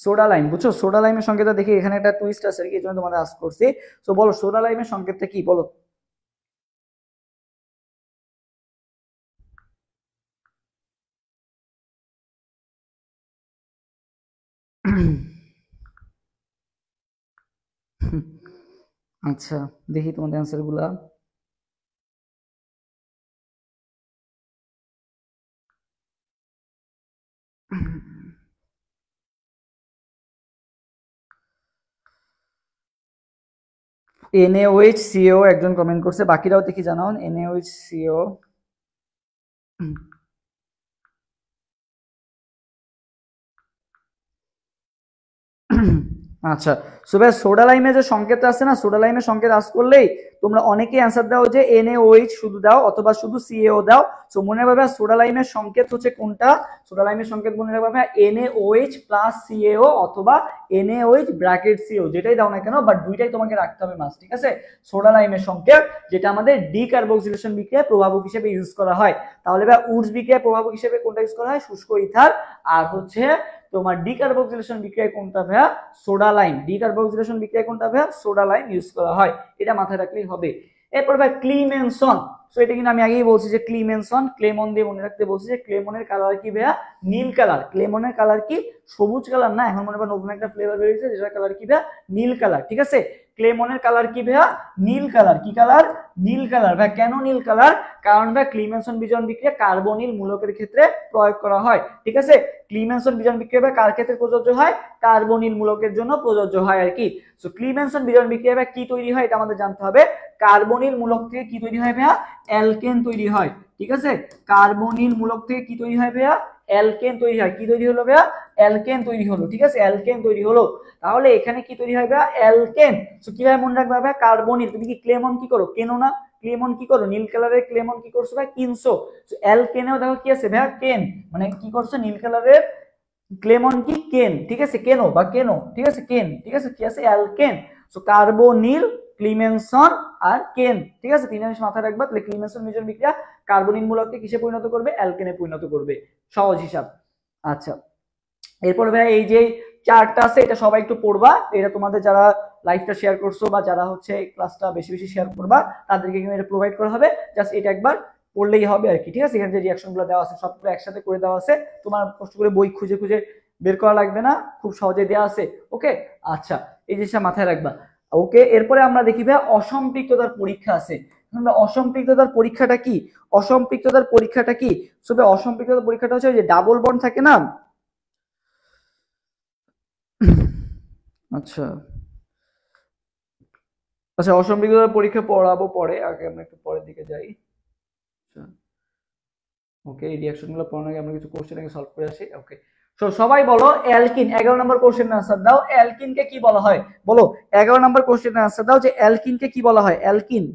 সোডা লাইম, বুঝছো? সোডা লাইমের সংকেতটা দেখি এখানে একটা টুইস্ট আছে আর কি, এই জন্য তোমাদের আস্ক করছি। তো বলো সোডা লাইমের সংকেতটা কি, বলো। আচ্ছা, দেখি তোমাদের অ্যান্সার গুলা। NaOH একজন কমেন্ট করছে, বাকিরাও দেখি জানাও। NaOH আচ্ছা, সো ভাই সোডা লাইমে যে সংকেত আছে না, সোডা লাইমের সংকেত আস করলেই তোমরা অনেকেই অ্যান্সার দাও যে NaOH শুধু দাও অথবা শুধু CaO দাও। সো মনে রাখবে সোডা লাইমের সংকেত হচ্ছে কোনটা? সোডা লাইমের সংকেত মনে রাখবে NaOH প্লাস CaO অথবা NaOH ব্র্যাকেট CO, যেটাই দাও না কেন, বাট দুইটাই তোমাকে রাখতে হবে মাস্ট, ঠিক আছে? সোডা লাইমের সংকেত যেটা আমাদের ডিকার্বক্সিলেশন বিক্রিয়ায় প্রভাবক হিসেবে ইউজ করা হয়। তাহলে ভাই উডস বিক্রিয়ায় প্রভাবক হিসেবে কোনটা ইউজ করা হয়? শুষ্ক ইথার। আর হচ্ছে তোমার ডিকার্বক্সিলেশন বিক্রিয়ায় কোনটা ভাইয়া? Soda lime. ডিকার্বক্সিলেশন বিক্রিয়ায় কোনটা ভাইয়া? সোডা লাইম ইউজ করা হয়, এটা মাথায় রাখলেই হবে। এরপর ভাই ক্লিমেনসন। সো এটা কিন্তু আমি আগেই বলছি যে ক্লিমেনসন, ক্লেমন দিয়ে মনে রাখতে বলছি যে ক্লেমনের কালার কি ভাইয়া? নীল কালার। ক্লেমনের কালার কি? সবুজ কালার না, এখন মনে হয় নতুন একটা ফ্লেভার বেরিয়েছে যেটার কালার কি ভাইয়া? নীল কালার, ঠিক আছে? ক্লেমনের কালার কি ভাইয়া? নীল কালার। কি কালার? নীল কালার। ভাই কেন নীল কালার? কারণ ভাই ক্লিমেনসন বিজন বিক্রিয়া কার্বনিল মূলকের ক্ষেত্রে প্রয়োগ করা হয়, ঠিক আছে? ক্লিমেনসন বিজন বিক্রিয়া কার ক্ষেত্রে প্রযোজ্য হয়? কার্বনিল মূলকের জন্য প্রযোজ্য হয় আর কি। সো ক্লিমেনসন বিজন বিক্রিয়া কি তৈরি হয় এটা আমাদের জানতে হবে। কার্বনিল মূলক থেকে কি তৈরি হয় ভাইয়া? অ্যালকেন তৈরি হয়, ঠিক আছে? কার্বনিল মূলক থেকে কি তৈরি হয় ভাইয়া? অ্যালকেন তৈরি হয়। কি তৈরি হলো ভাইয়া? অ্যালকেন তৈরি হলো, ঠিক আছে? অ্যালকেন তৈরি হলো। তাহলে এখানে কি তৈরি হয় ভাইয়া? অ্যালকেন। সো কিভাবে মনে রাখবে ভাইয়া? কার্বনিল, তুমি কি ক্লেমন কি করো? কেনো না? ক্লেমন কি করো? নীল কালারের ক্লেমন কি করছো ভাই? কিনছো। অ্যালকেনেও দেখো কি আছে ভাইয়া? কেন, মানে কি করছো? নীল কালারের ক্লেমন কি? কেন, ঠিক আছে? কেনো বা কেনো, ঠিক আছে? কেন, ঠিক আছে? কি আছে? অ্যালকেন। সো কার্বনিল, ক্লিমেনসন আর কেন, ঠিক আছে? তিন জিনিস মাথায় রাখবা। তাহলে ক্লিমেনসন বিজন বিক্রিয়া কার্বনিল মূলককে কিসে পরিণত করবে? অ্যালকেনে পরিণত করবে, সহজ হিসাব। আচ্ছা, এরপর ভাই এই যে চার্টটা আছে এটা সবাই একটু পড়বা। এটা তোমাদের যারা লাইভটা শেয়ার করছো বা যারা হচ্ছে ক্লাসটা বেশি বেশি শেয়ার করবা তাদেরকে কিন্তু এটা প্রোভাইড করা হবে। জাস্ট এটা একবার পড়লেই হবে আর কি, ঠিক আছে? এখানে যে রিঅ্যাকশন গুলো দেওয়া আছে সবগুলো একসাথে করে দেওয়া আছে, তোমার কষ্ট করে বই খুঁজে খুঁজে বের করা লাগবে না, খুব সহজে দেওয়া আছে। ওকে, আচ্ছা, এই জিনিসটা মাথায় রাখবা। ওকে, এরপরে আমরা দেখি ভাই অসম্পৃক্ততার পরীক্ষা আছে। অসম্পৃক্ততার পরীক্ষাটা কি? অসম্পৃক্ততার পরীক্ষাটা কি? তবে অসম্পৃক্ততার পরীক্ষাটা হচ্ছে যে ডাবল বন্ড থাকে না। আচ্ছা আচ্ছা, অসম্পৃক্ততার পরীক্ষা পড়াবো পরে, আগে আমরা একটু পরের দিকে যাই। ওকে, এই রিঅ্যাকশন গুলো পড়ানোর আগে আমরা কিছু কোশ্চেন আগে সলভ করে আসি। ওকে, সো সবাই বলো অ্যালকিন। 11 নম্বর কোশ্চেনের আনসার দাও। অ্যালকিনকে কি বলা হয়? বলো 11 নম্বর কোশ্চেনের আনসার দাও যে অ্যালকিনকে কি বলা হয়? অ্যালকিন,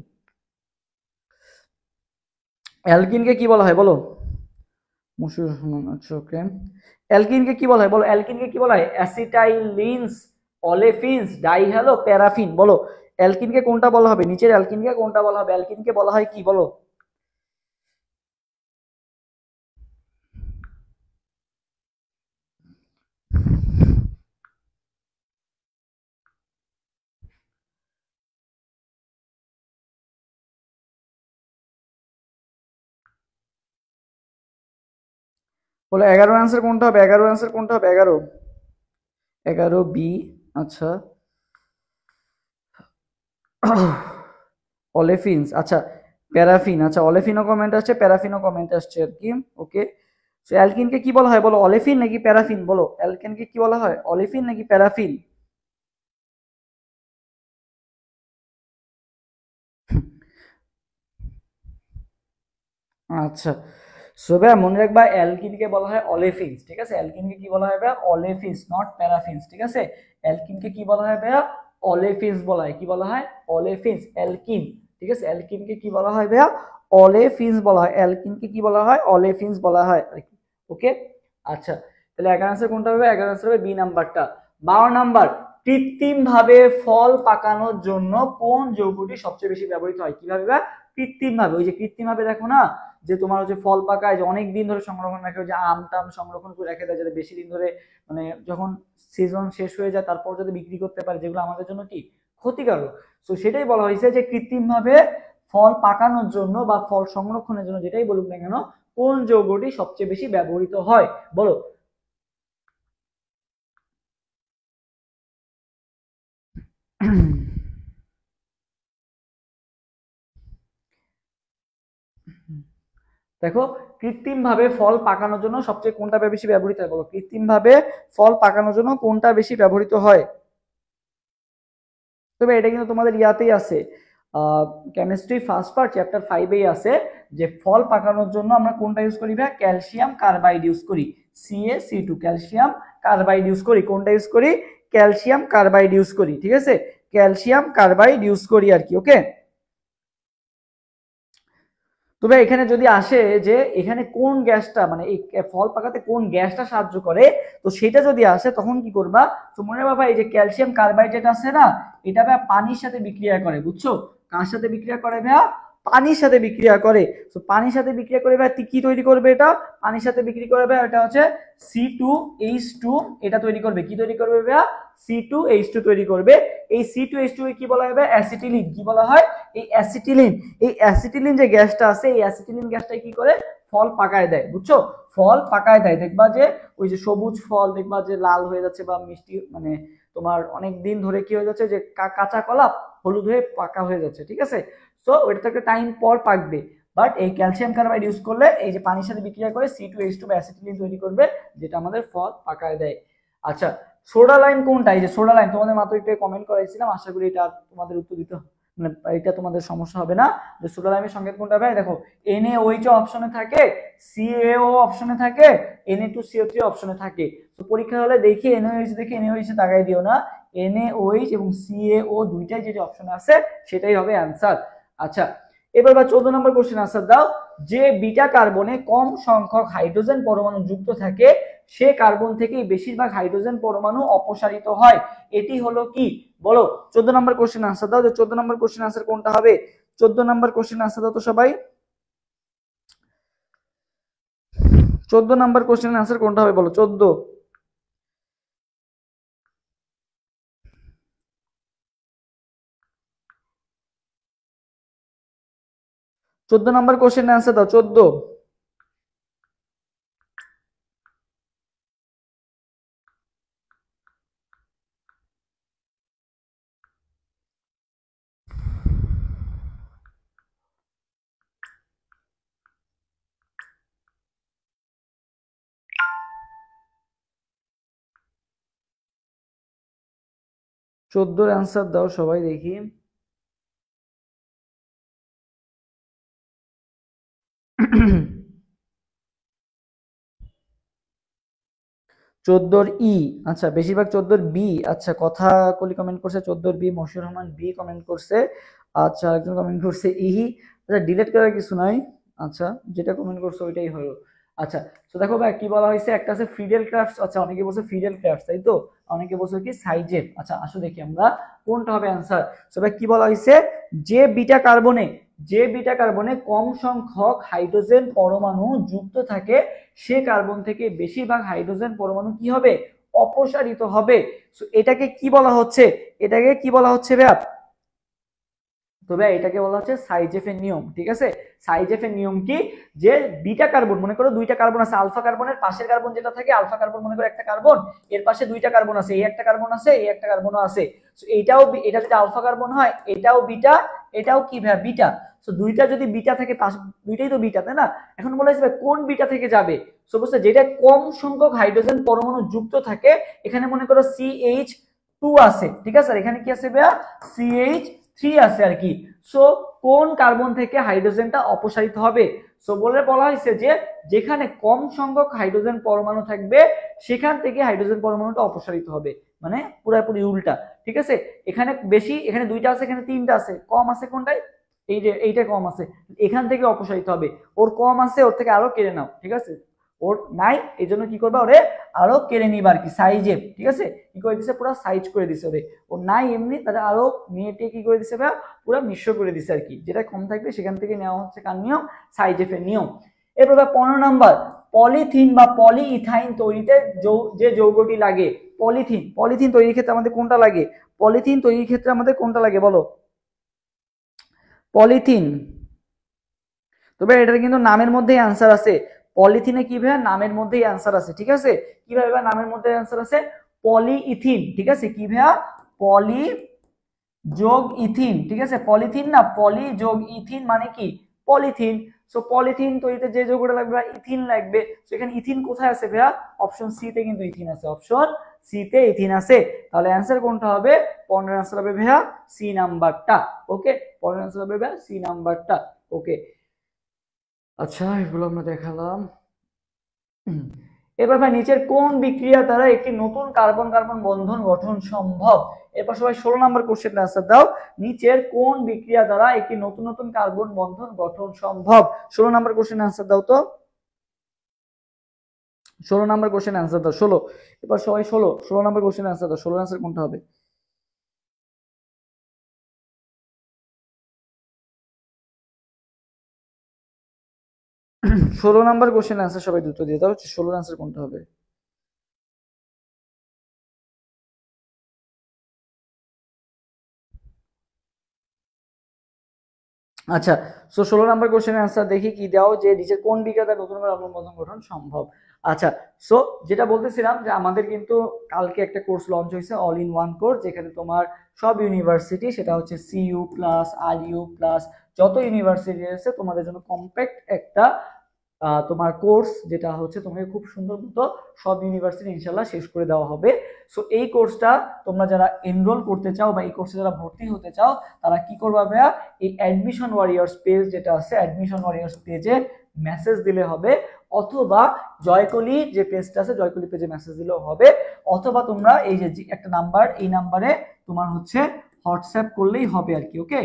অ্যালকিনকে কি বলা হয় বলো। মুশিউর রহমান, আচ্ছা ওকে। অ্যালকিনকে কি বলা হয় বলো? অ্যালকিনকে কি বলা হয়? অ্যাসিটাইলিনস, অলেফিনস, ডাইহ্যালো, প্যারাফিন। বলো অ্যালকিনকে কোনটা বলা হবে? নিচের অ্যালকিনকে কোনটা বলা হবে? অ্যালকিনকে বলা হয় কি বলো? বলো 11 আনসার কোনটা হবে? 11 আনসার কোনটা হবে? 11, 11 বি। আচ্ছা, অলেফিনস, আচ্ছা প্যারাফিন। আচ্ছা, অলেফিনও কমেন্ট আসছে, প্যারাফিনও কমেন্ট আসছে আর কি। ওকে, সো অ্যালকিনকে কি বলা হয় বলো, অলেফিন নাকি প্যারাফিন? বলো অ্যালকেনকে কি বলা হয়, অলেফিন নাকি প্যারাফিন? আচ্ছা, সো ভাইয়া মনে রাখবা অ্যালকিনকে বলা হয় অলেফিনস, ঠিক আছে? অ্যালকিনকে কি বলা হয় ভাইয়া, অলেফিনস, নট প্যারাফিনস, ঠিক আছে? অ্যালকিনকে কি বলা হয় ভাইয়া, অলেফিনস বলা হয়। কি বলা হয়, অলেফিনস, অ্যালকিন, ঠিক আছে? অ্যালকিনকে কি বলা হয় ভাইয়া, অলেফিনস বলা হয়। অ্যালকিনকে কি বলা হয়, অলেফিনস বলা হয়। ওকে, আচ্ছা, তাহলে 11 আনসার কোনটা হবে? 11 আনসার হবে বি নাম্বারটা। 12 নাম্বার, কৃত্রিম ভাবে ফল পাকানোর জন্য কোন যৌগটি সবচেয়ে বেশি ব্যবহৃত হয়? কিভাবে ভাইয়া, কৃত্রিম ভাবে। ওই যে কৃত্রিম ভাবে দেখো না, যে তোমার হচ্ছে ফল পাকায়, যে অনেক দিন ধরে সংরক্ষণ রাখে, যে আম টাম সংরক্ষণ করে রেখে দেয় যাতে বেশি দিন ধরে, মানে যখন সিজন শেষ হয়ে যায় তারপর যাতে বিক্রি করতে পারে, যেগুলো আমাদের জন্য কি ক্ষতিকারক। তো সেটাই বলা হয়েছে যে কৃত্রিম ভাবে ফল পাকানোর জন্য বা ফল সংরক্ষণের জন্য, যেটাই বলুক না কেন, কোন যৌগটি সবচেয়ে বেশি ব্যবহৃত হয় বলো। দেখো, কৃত্রিম ভাবে ফল পাকানোর জন্য সবচেয়ে কোনটা বেশি ব্যবহৃত হয় বলো, কৃত্রিম ভাবে ফল পাকানোর জন্য কোনটা বেশি ব্যবহৃত হয়? তবে এটা কিন্তু তোমাদের ইয়াতেই আছে, কেমিস্ট্রি ফার্স্ট পার্ট চ্যাপ্টার 5 আছে, যে ফল পাকানোর জন্য আমরা কোনটা ইউজ করি ভাই, ক্যালসিয়াম কার্বাইড ইউজ করি, CaC2, ক্যালসিয়াম কার্বাইড ইউজ করি। কোনটা ইউজ করি, ক্যালসিয়াম কার্বাইড ইউজ করি, ঠিক আছে? ক্যালসিয়াম কার্বাইড ইউজ করি আর কি। ওকে, তবে এখানে যদি আসে যে এখানে কোন গ্যাসটা, মানে এই ফল পাকাতে কোন গ্যাসটা সাহায্য করে, তো সেটা যদি আসে তখন কি করবা, তো মনে রাখবা এই যে ক্যালসিয়াম কার্বাইড যেটা আছে না, এটা ভাইয়া পানির সাথে বিক্রিয়া করে, বুঝছো? কার সাথে বিক্রিয়া করে ভাইয়া, পানির সাথে বিক্রিয়া করে। তো পানির সাথে বিক্রিয়া করে ভাইয়া কি তৈরি করবে, এটা পানির সাথে বিক্রি করে ভাইয়া, এটা হচ্ছে C2H2, এটা তৈরি করবে। কি তৈরি করবে ভাইয়া, C2H2 তৈরি করবে। এই C2H2 কি বলা হয় ভাইয়া, অ্যাসিটিলিন। কি বলা হয়, এই অ্যাসিটিলিন। এই অ্যাসিটিলিন যে গ্যাসটা আছে, এই অ্যাসিটিলিন গ্যাসটা কি করে, ফল পাকায় দেয়, বুঝছো? ফল পাকায় দেয়। দেখবা যে ওই যে সবুজ ফল দেখবা যে লাল হয়ে যাচ্ছে, বা মিষ্টি, মানে তোমার অনেক দিন ধরে কি হয়ে যাচ্ছে, যে কাঁচা কলা হলুদ হয়ে পাকা হয়ে যাচ্ছে, ঠিক আছে? সো ওইটা একটা টাইম পর পাকবে। বাট এই ক্যালসিয়াম কার্বাইড ইউজ করলে এই যে পানির সাথে বিক্রিয়া করে C2H2 বা অ্যাসিটিলিন তৈরি করবে, যেটা আমাদের ফল পাকায় দেয়। আচ্ছা, সোডা লাইম কোনটা? এই যে সোডা লাইম, তোমাদের মাত্র একটু কমেন্ট করাইছিলাম, আশা করি এটা তোমাদের উত্তর দিতে, মানে এটা তোমাদের সমস্যা হবে না। যে সোডা লাইমের সংকেত কোনটা ভাই, দেখো NaOH অপশনে থাকে, CaO অপশনে থাকে, Na2CO3 অপশনে থাকে। তো পরীক্ষা হলে দেখি NaOH দেখে NaOH এ তাকাই দিও না, NaOH এবং CaO দুইটাই যেটা অপশনে আছে সেটাই হবে অ্যান্সার। আচ্ছা, এবার বা 14 নম্বর কোশ্চেন আনসার দাও। যে বিটা কার্বনে কম সংখ্যক হাইড্রোজেন পরমাণু যুক্ত থাকে, সে কার্বন থেকে বেশিরভাগ হাইড্রোজেন পরমাণু অপসারিত হয়, এটি হলো কি বলো। 14 নম্বর কোশ্চেন আনসার দাও, যে 14 নম্বর কোশ্চেন আনসার কোনটা হবে? 14 নম্বর কোশ্চেন আনসার দাও তো সবাই। 14 নম্বর কোশ্চেন আনসার কোনটা হবে বলো, 14। 14 নম্বর কোশ্চেন আনসার দাও, 14। 14 আনসার দাও সবাই দেখি। 14 ই, আচ্ছা বেশিরভাগ 14 বি। আচ্ছা, কথা কলি কমেন্ট করছে 14 B, Moshiur Rahman B comment করছে। আচ্ছা, একজন কমেন্ট করছে ই। আচ্ছা, ডিলিট করার কিছু নাই। আচ্ছা, যেটা কমেন্ট করছে ওইটাই হলো। আচ্ছা, তো দেখো ভাই কি বলা হয়েছে, একটা আছে ফিডেল ক্রাফটস, আচ্ছা অনেকে বলছে ফিডেল ক্রাফটস, তাই তো? অনেকে বলছে কি সাইজেব। আচ্ছা আসো দেখি আমরা কোনটা হবে অ্যান্সার। তো ভাই কি বলা হয়েছে, যে বিটা কার্বনে কম সংখ্যক হাইড্রোজেন পরমাণু যুক্ত থাকে, সে কার্বন থেকে বেশিরভাগ হাইড্রোজেন পরমাণু কি হবে, অপসারিত হবে। এটাকে কি বলা হচ্ছে, এটাকে কি বলা হচ্ছে ভাইয়া, তবে এটাকে বলা হচ্ছে সাইজেফের নিয়ম, ঠিক আছে। সাইজেফের নিয়ম কি, যে বিটা কার্বন, মনে করো দুইটা কার্বন আছে, আলফা কার্বনের পাশের কার্বন যেটা থাকে, আলফা কার্বন মনে করো একটা কার্বন, এর পাশে দুইটা কার্বন আছে, এই একটা কার্বন আছে, এই একটা কার্বনও আছে। এইটাও, এটা যদি আলফা কার্বন হয়, এটাও বিটা, এটাও কি ভাই বিটা। তো দুইটা যদি বিটা থেকে, দুইটাই তো বিটা, তাই না। এখন বলা হয়েছে কোন বিটা থেকে যাবে, সো যেটা কম সংখ্যক হাইড্রোজেন পরমাণু যুক্ত থাকে, এখানে মনে করো CH2 আছে, ঠিক আছে, আর এখানে কি আছে ভাইয়া CH3 আছে আর কি। সো কোন কার্বন থেকে হাইড্রোজেনটা অপসারিত হবে, সো বলা হয়েছে যে যেখানে কম সংখ্যক হাইড্রোজেন পরমাণু থাকবে সেখান থেকে হাইড্রোজেন পরমাণুটা অপসারিত হবে, মানে পুরোপুরি উল্টা, ঠিক আছে। এখানে বেশি, এখানে দুইটা আছে, এখানে তিনটা আছে, কম আছে কোনটায়, এই যে এইটা কম আছে, এখান থেকে অপসারিত হবে। ওর কম আছে, ওর থেকে আরো কেড়ে নাও, ঠিক আছে। ওর নাই, এই জন্য কি করবা, ওরে আরো কেড়ে নিবা আর কি, সাইজে, ঠিক আছে, কি করে দিছে, পুরো সাইজ করে দিছে ওরে। ওর নাই এমনি, তাহলে আরো মেয়েটি কি করে দিছে ভাই, পুরো মিশ্র করে দিছে আর কি, যেটা কম থাকবে সেখান থেকে নেওয়া হচ্ছে কার নিয়ম, সাইজেফের নিয়ম। এরপর 15 নাম্বার, পলিথিন বা পলিইথাইন তৈরিতে যে যৌগটি লাগে, পলিথিন, পলিথিন তৈরির ক্ষেত্রে আমাদের কোনটা লাগে, পলিথিন তৈরির ক্ষেত্রে আমাদের কোনটা লাগে বলো, পলিথিন। তবে এটার কিন্তু নামের মধ্যেই অ্যান্সার আছে, পলিথিনে কি ভাই, নামের মধ্যেই অ্যান্সার আছে, ঠিক আছে। কিভাবে ভাই নামের মধ্যে অ্যান্সার আছে, পলিইথিন, ঠিক আছে, কি ভাইয়া, পলি যোগ ইথিন, ঠিক আছে, পলিথিন না, পলি যোগ ইথিন মানে কি, পলিথিন। সো পলিথিন তৈরিতে যে যৌগটা লাগবে ইথিন লাগবে, সো এখানে ইথিন কোথায় আছে ভাইয়া, অপশন সি তে কিন্তু ইথিন আছে, অপশন সি তে ইথিন আছে। তাহলে অ্যান্সার কোনটা হবে, 15 অ্যান্সার হবে ভাইয়া সি নাম্বারটা, ওকে, 15 অ্যান্সার হবে ভাইয়া সি নাম্বারটা, ওকে। আচ্ছা, এগুলো আমরা দেখালাম। এবার ভাই নিচের কোন বিক্রিয়া দ্বারা একটি নতুন কার্বন কার্বন বন্ধন গঠন সম্ভব, এরপর সবাই 16 নম্বর কোশ্চেন আনসার দাও, নিচের কোন বিক্রিয়া দ্বারা একটি নতুন নতুন কার্বন বন্ধন গঠন সম্ভব, 16 নম্বর কোশ্চেন আনসার দাও তো, 16 নম্বর কোশ্চেন আনসার দাও, 16, এবার সবাই 16 নম্বর কোশ্চেন আনসার দাও, 16 আনসার কোনটা হবে, 16 নম্বর কোশ্চেন আনসার সবাই দ্রুত দিয়ে দাও, 16 আনসার কোনটা হবে। আচ্ছা, সো 16 নাম্বার কোশ্চেনের আনসার দেখি কি দাও, যে নিচের কোন বিক্রিয়া নতুন করে আণবিক বন্ধন গঠন সম্ভব। আচ্ছা, সো যেটা বলতেছিলাম যে আমাদের কিন্তু কালকে একটা কোর্স লঞ্চ হয়েছে, অল ইন ওয়ান কোর্স, যেখানে তোমার সব ইউনিভার্সিটি, সেটা হচ্ছে CU প্লাস RU প্লাস যত ইউনিভার্সিটি আছে তোমাদের জন্য কম্প্যাক্ট একটা তোমার কোর্স, যেটা হচ্ছে তোমাকে খুব সুন্দর মতো সব ইউনিভার্সিটি ইনশাল্লাহ শেষ করে দেওয়া হবে। সো এই কোর্সটা তোমরা যারা এনরোল করতে চাও বা এই কোর্সে যারা ভর্তি হতে চাও, তারা কি করবা ভাইয়া, এই অ্যাডমিশন ওয়ারিয়র্স পেজ যেটা আছে, অ্যাডমিশন ওয়ারিয়র্স পেজে মেসেজ দিলে হবে, অথবা জয়কলি যে পেজটা আছে, জয়কলি পেজে মেসেজ দিলেও হবে, অথবা তোমরা এই যে একটা নাম্বার, এই নাম্বারে তোমার হচ্ছে হোয়াটসঅ্যাপ করলেই হবে আর কি, ওকে,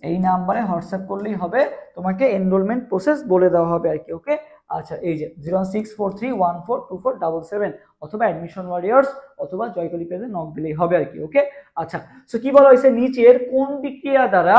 এই নাম্বারে হোয়াটসঅ্যাপ করলেই হবে, তোমাকে এনরোলমেন্ট প্রসেস বলে দেওয়া হবে আর কি, ওকে। আচ্ছা, এই যে 0643142477 অথবা অ্যাডমিশন ওয়ারিয়র্স অথবা জয়কলি পেজে নক দিলেই হবে আর কি, ওকে। আচ্ছা, সো কি বলা হয়েছে, নিচের কোন বিক্রিয়া দ্বারা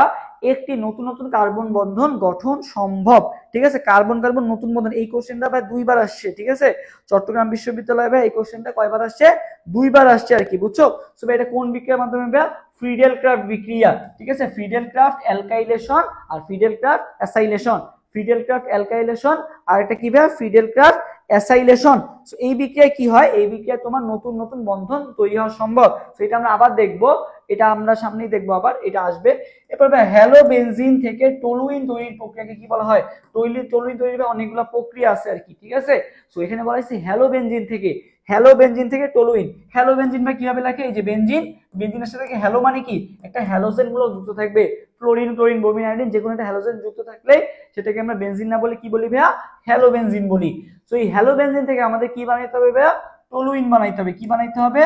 একটি নতুন নতুন কার্বন বন্ধন গঠন সম্ভব, ঠিক আছে, কার্বন কার্বন নতুন বন্ধন, এই কোশ্চেনটা ভাই দুইবার আসছে, ঠিক আছে, চট্টগ্রাম বিশ্ববিদ্যালয়ে ভাই এই কোশ্চেনটা কয়বার আসছে, দুইবার আসছে আর কি, বুঝছো। সো এটা কোন বিক্রিয়ার মাধ্যমে ভাই, ফ্রিডেল ক্রাফট বিক্রিয়া, ঠিক আছে, ফ্রিডেল ক্রাফট অ্যালকাইলেশন আর Friedel craft acylation, Friedel craft alkylation আর এটা কি ভাই, ফ্রিডেল ক্রাফট অ্যাসাইলেশন। সো এই বিক্রিয়ায় কি হয়, এই বিক্রিয়ায় তোমার নতুন নতুন বন্ধন তৈরি হওয়া সম্ভব, সো এটা আমরা আবার দেখবো, এটা আমরা সামনেই দেখবো, আবার এটা আসবে। এরপর হ্যালো বেনজিন থেকে টলুইন তৈরির প্রক্রিয়াকে কি বলা হয়, টলুইন তৈরির অনেকগুলো প্রক্রিয়া আছে আর কি, ঠিক আছে। সো এখানে বলা হয়েছে হ্যালো বেনজিন থেকে, হ্যালো বেনজিন থেকে টলুইন, হ্যালো বেনজিন ভাই কিভাবে লেখে, এই যে বেনজিন, বেনজিনের সাথে হ্যালো মানে কি, একটা হ্যালোজেন গুলো যুক্ত থাকবে, ফ্লোরিন ক্লোরিন ব্রোমিন আয়োডিন যে কোনো একটা হ্যালোজেন যুক্ত থাকলে সেটাকে আমরা বেনজিন না বলে কি বলি ভাইয়া, হ্যালো বেনজিন বলি। তো এই হ্যালো বেনজিন থেকে আমাদের কি বানাইতে হবে ভাইয়া, টলুইন বানাইতে হবে, কি বানাইতে হবে,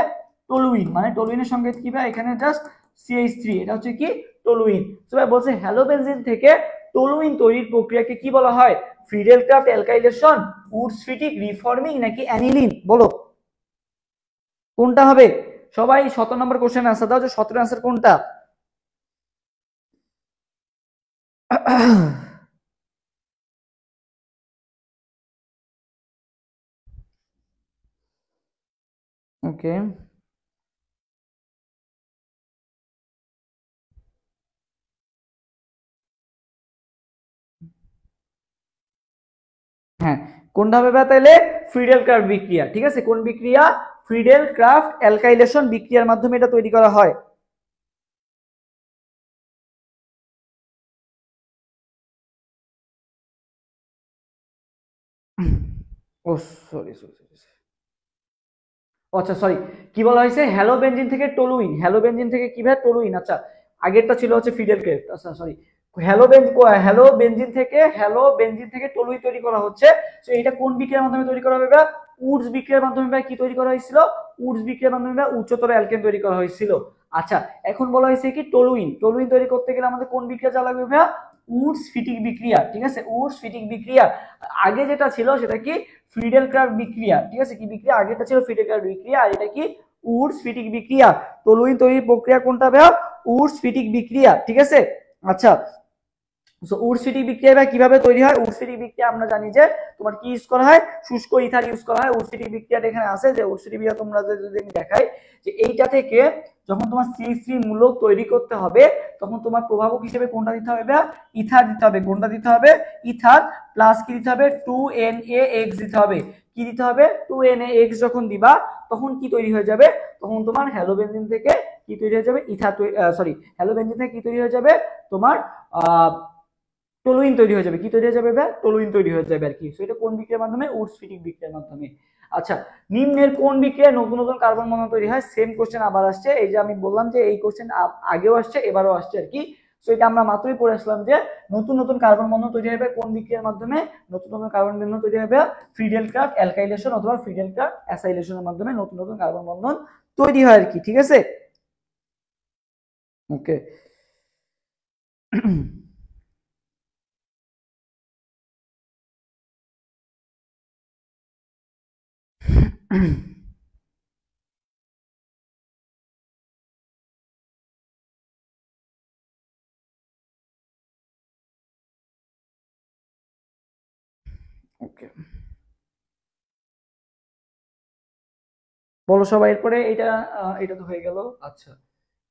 টলুইন, মানে টলুইনের সঙ্গে কি ভাই, এখানে জাস্ট CH3, এটা হচ্ছে কি টলুইন। তো ভাই বলছে হ্যালো বেনজিন থেকে টলুইন তৈরির প্রক্রিয়াকে কি বলা হয়, ফ্রিডেল ক্রাফট অ্যালকাইলেশন, উডস-ফিটিক রিফর্মিং নাকি অ্যানিলিন, বলো কোনটা হবে। সবাই 17 নম্বর কোশ্চেন আনসার দাও, যে 17 আনসার কোনটা। ওকে, হ্যাঁ, কোনটা হবে ভাই তাহলে? ফ্রিডেল ক্রাফট বিক্রিয়া। ঠিক আছে, কোন বিক্রিয়া? ফ্রিডেল ক্রাফট অ্যালকাইলেশন বিক্রিয়ার মাধ্যমে এটা তৈরি করা হয়। ও সরি সরি সরি, আচ্ছা সরি, কি বলা হয়েছে? হ্যালো বেনজিন থেকে টলুইন, হ্যালো বেনজিন থেকে কি ভাই? টলুইন। আচ্ছা, আগেরটা ছিল হচ্ছে ফিডেল ক্রেফট। আচ্ছা সরি, হ্যালো বেনজিন থেকে টলুইন তৈরি করা হচ্ছে। তো এটা কোন বিক্রিয়ার মাধ্যমে তৈরি করা হবে ভাই? উডস বিক্রিয়ার মাধ্যমে ভাই কি তৈরি করা হয়েছিল? উডস বিক্রিয়ার মাধ্যমে ভাই উচ্চতর অ্যালকেন তৈরি করা হয়েছিল। আচ্ছা, এখন বলা হয়েছে কি টলুইন, টলুইন তৈরি করতে গেলে আমাদের কোন বিক্রিয়া চালা লাগবে ভাই? উডস ফিটিক বিক্রিয়া। ঠিক আছে, উডস ফিটিক বিক্রিয়া। আগে যেটা ছিল সেটা কি? ফ্রিডেল ক্রাফট বিক্রিয়া। ঠিক আছে, কি বিক্রিয়া? আগেটা ছিল ফ্রিডেল ক্রাফট বিক্রিয়া, আর এটা কি? উডস ফিটিক বিক্রিয়া। টলুইন তৈরির প্রক্রিয়া কোনটা ভাই? উডস ফিটিক বিক্রিয়া। ঠিক আছে, আচ্ছা, সো উডস ফিটিক বিক্রিয়া কিভাবে তৈরি হয়? উডস ফিটিক বিক্রিয়া আমরা জানি যে তোমার কি ইউজ করা হয়? শুষ্ক ইথার ইউজ করা হয়। উডস ফিটিক বিক্রিয়াটা এখানে আছে, যে উডস ফিটিক বিক্রিয়া তোমরা যদি আমি দেখাই, যে এইটা থেকে যখন তোমার CH3 মূলক তৈরি করতে হবে, তখন তোমার প্রভাবক হিসেবে কোনটা দিতে হবে? ইথার দিতে হবে। কোনটা দিতে হবে? ইথার। প্লাস কি দিতে হবে? 2NaX দিতে হবে। কি দিতে হবে? 2NaX যখন দিবা, তখন কি তৈরি হয়ে যাবে? তখন তোমার হ্যালোবেনজিন থেকে কি তৈরি হয়ে যাবে? ইথার, সরি, হ্যালোবেনজিন থেকে কি তৈরি হয়ে যাবে? তোমার টলুইন তৈরি হয়ে যাবে। কি তৈরি হয়ে যাবে? টলুইন তৈরি হয়ে যাবে আর কি। এটা কোন বিক্রিয়ার মাধ্যমে? উডস ফিটিক বিক্রিয়ার মাধ্যমে। আচ্ছা, নিম্নের কোন বিক্রিয়ায় নতুন নতুন কার্বন মনোমার তৈরি হয়? সেম কোশ্চেন আবার আসছে। এই যে আমি বললাম যে এই কোশ্চেন আগেও আসছে, এবারও আসছে আর কি। সো এটা আমরা মাত্রই পড়ে আসলাম যে নতুন নতুন কার্বন বন্ধন তৈরি হবে কোন বিক্রিয়ার মাধ্যমে? নতুন নতুন কার্বন বন্ধন তৈরি হবে ফ্রিডেল ক্রাফট অ্যালকাইলেশন অথবা ফ্রিডেল ক্রাফট অ্যাসাইলেশনের মাধ্যমে নতুন নতুন কার্বন বন্ধন তৈরি হয় আর কি। ঠিক আছে, ওকে। ওকে, বলো সবাই। এরপরে এটা এটা তো হয়ে গেল। আচ্ছা,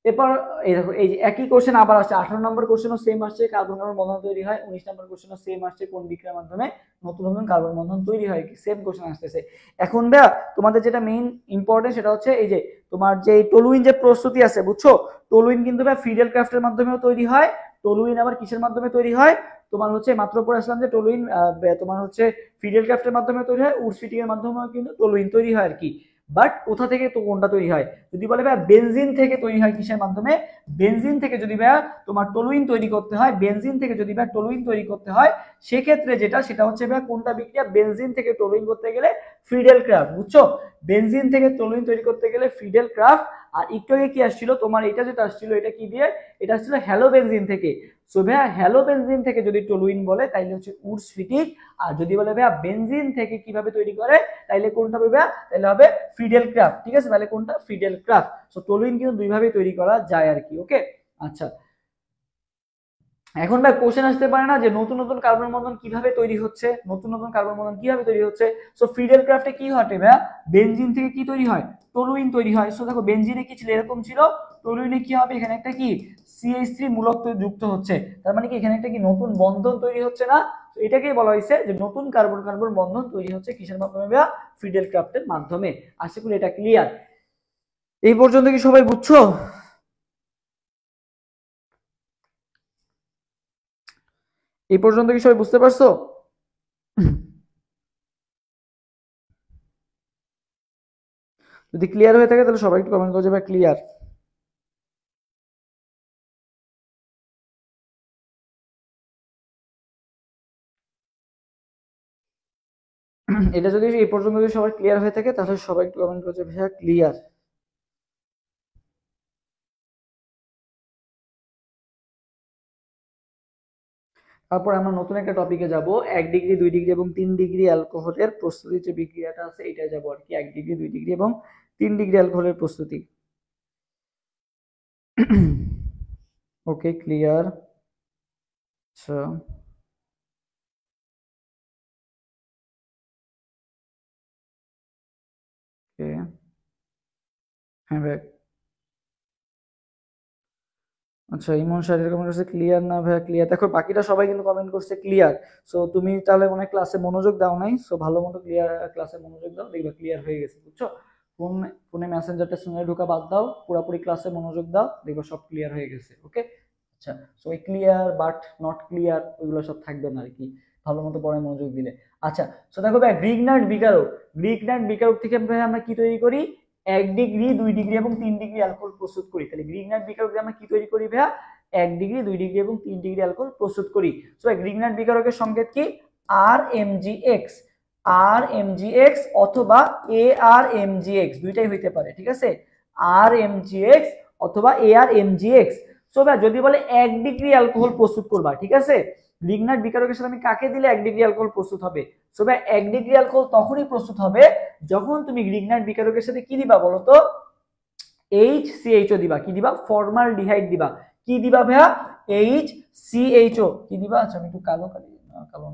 এরপর এই দেখো, এই যে একই কোশ্চেন আবার আসছে। 18 নম্বর কোশ্চেনও সেম আসছে, কার্বন কার্বন বন্ধন তৈরি হয়। 19 নম্বর কোশ্চেনও সেম আসছে, কোন বিক্রিয়ার মাধ্যমে নতুন নতুন কার্বন বন্ধন তৈরি হয়। সেম কোশ্চেন আসতেছে। এখন ভাইয়া তোমাদের যেটা মেইন ইম্পর্টেন্ট সেটা হচ্ছে এই যে তোমার যে টলুইন যে প্রস্তুতি আছে, বুঝছো? টলুইন কিন্তু ভাই ফ্রিডেল ক্রাফটের মাধ্যমেও তৈরি হয়। টলুইন আবার কিসের মাধ্যমে তৈরি হয়? তোমার হচ্ছে মাত্র পড়ে আসলাম যে টলুইন তোমার হচ্ছে ফ্রিডেল ক্রাফটের মাধ্যমে তৈরি হয়, উডস ফিটিং এর মাধ্যমেও কিন্তু টলুইন তৈরি হয় আর কি। বাট কোথা থেকে তো কোনটা তৈরি হয়? যদি বলে ভাই বেনজিন থেকে তৈরি হয়, কিসের মাধ্যমে? বেনজিন থেকে যদি ভাই তোমার টলুইন তৈরি করতে হয়, বেনজিন থেকে যদি ভাই টলুইন তৈরি করতে হয়, সেক্ষেত্রে যেটা সেটা হচ্ছে ভাই কোনটা বিক্রিয়া? বেনজিন থেকে টলুইন করতে গেলে ফ্রিডেল ক্রাফট, বুঝছো? বেনজিন থেকে টলুইন তৈরি করতে গেলে ফ্রিডেল ক্রাফট। আর একটু আগে কি আসছিল তোমার? এটা যেটা আসছিল এটা কি দিয়ে? এটা আসছিল হ্যালো বেনজিন থেকে। সো ভাইয়া হ্যালো বেনজিন থেকে যদি টলুইন বলে তাইলে হচ্ছে উডস ফিটিক। আর যদি বলে ভাইয়া বেনজিন থেকে কিভাবে তৈরি করে, তাইলে কোনটা হবে ভাইয়া? তাহলে হবে ফ্রিডেল ক্রাফট। ঠিক আছে, তাহলে কোনটা? Friedel craft. সো টলুইন কিন্তু দুইভাবে তৈরি করা যায় আর কি। ওকে, আচ্ছা, এখন ভাই কোশ্চেন আসতে পারে না যে নতুন নতুন কার্বন বন্ধন কিভাবে তৈরি হচ্ছে? নতুন নতুন কার্বন বন্ধন কিভাবে তৈরি হচ্ছে? সো ফ্রিডেল ক্রাফটে কি ঘটে ভাইয়া? বেনজিন থেকে কি তৈরি হয়? টলুইন তৈরি হয়। সো দেখো বেনজিনে কি ছিল? এরকম ছিল। টলুইনে কি হবে? এখানে একটা কি CH3 মূলক যুক্ত হচ্ছে। তার মানে কি এখানে একটা কি নতুন বন্ধন তৈরি হচ্ছে না? তো এটাকেই বলা হয়েছে যে নতুন কার্বন কার্বন বন্ধন তৈরি হচ্ছে কিসের মাধ্যমে ভাইয়া? ফ্রিডেল ক্রাফটের মাধ্যমে। আশা করি এটা ক্লিয়ার। এই পর্যন্ত কি সবাই বুঝছো? এই পর্যন্ত কি সবাই বুঝতে পারছো? যদি ক্লিয়ার হয়ে থাকে তাহলে সবাই একটু কমেন্ট করে যাবে ক্লিয়ার। এটা যদি এই পর্যন্ত যদি সবার ক্লিয়ার হয়ে থাকে তাহলে সবাই একটু কমেন্ট করে যাবে হ্যাঁ ক্লিয়ার। তারপর আমরা নতুন একটা টপিকে যাব। 1 ডিগ্রি, 2 ডিগ্রি এবং 3 ডিগ্রি অ্যালকোহলের প্রস্তুতি যে বিক্রিয়াটা আছে এটা যাব আর কি। 1 ডিগ্রি, 2 ডিগ্রি এবং 3 ডিগ্রি অ্যালকোহলের প্রস্তুতি। ওকে, ক্লিয়ার। আচ্ছা, ওকে, হ্যাঁ ভাই। আচ্ছা, ইমন শাহরিয়ার কমেন্ট করছে ক্লিয়ার না ভাইয়া ক্লিয়ার। দেখো বাকিটা সবাই কিন্তু কমেন্ট করছে ক্লিয়ার। সো তুমি তাহলে মনে হয় ক্লাসে মনোযোগ দাও নাই। সো ভালো মতো ক্লিয়ার ক্লাসে মনোযোগ দাও, দেখবে ক্লিয়ার হয়ে গেছে, বুঝছো? ফোনে মেসেঞ্জারটা শুনে ঢোকা বাদ দাও, পুরোপুরি ক্লাসে মনোযোগ দাও, দেখবে সব ক্লিয়ার হয়ে গেছে। ওকে, আচ্ছা। সো এই ক্লিয়ার বাট নট ক্লিয়ার ওইগুলো সব থাকবে না আর কি, ভালো মতো পড়ে মনোযোগ দিলে। আচ্ছা, সো দেখো ভাই গ্রিগনার্ড বিকারক থেকে ভাই আমরা কি তৈরি করি? 1 ডিগ্রি 2 ডিগ্রি এবং 3 ডিগ্রি অ্যালকোহল প্রস্তুত করি। তাহলে গ্রিগনার্ড বিকারক দিয়ে আমরা কি তৈরি করি ভাইয়া? 1 ডিগ্রি 2 ডিগ্রি এবং 3 ডিগ্রি অ্যালকোহল প্রস্তুত করি। সো গ্রিগনার্ড বিকারকের সংকেত কি? RMgX, RMgX অথবা ARMgX, দুইটাই হইতে পারে, ঠিক আছে? RMgX অথবা ARMgX। সো ভাই যদি বলে 1 ডিগ্রি অ্যালকোহল প্রস্তুত করবা, ঠিক আছে, গ্রিগনার্ড বিকারকের সাথে আমি কাকে দিলে 1 ডিগ্রি অ্যালকোহল প্রস্তুত হবে? সো ভাই 1 ডিগ্রি অ্যালকোহল তখনই প্রস্তুত হবে যখন তুমি গ্রিগনার্ড বিকারকের সাথে কি দিবা বলো তো? HCHO দিবা। কি দিবা? ফর্মালডিহাইড দিবা। কি দিবা ভাইয়া? HCHO। কি দিবা? আচ্ছা আমি একটু কালো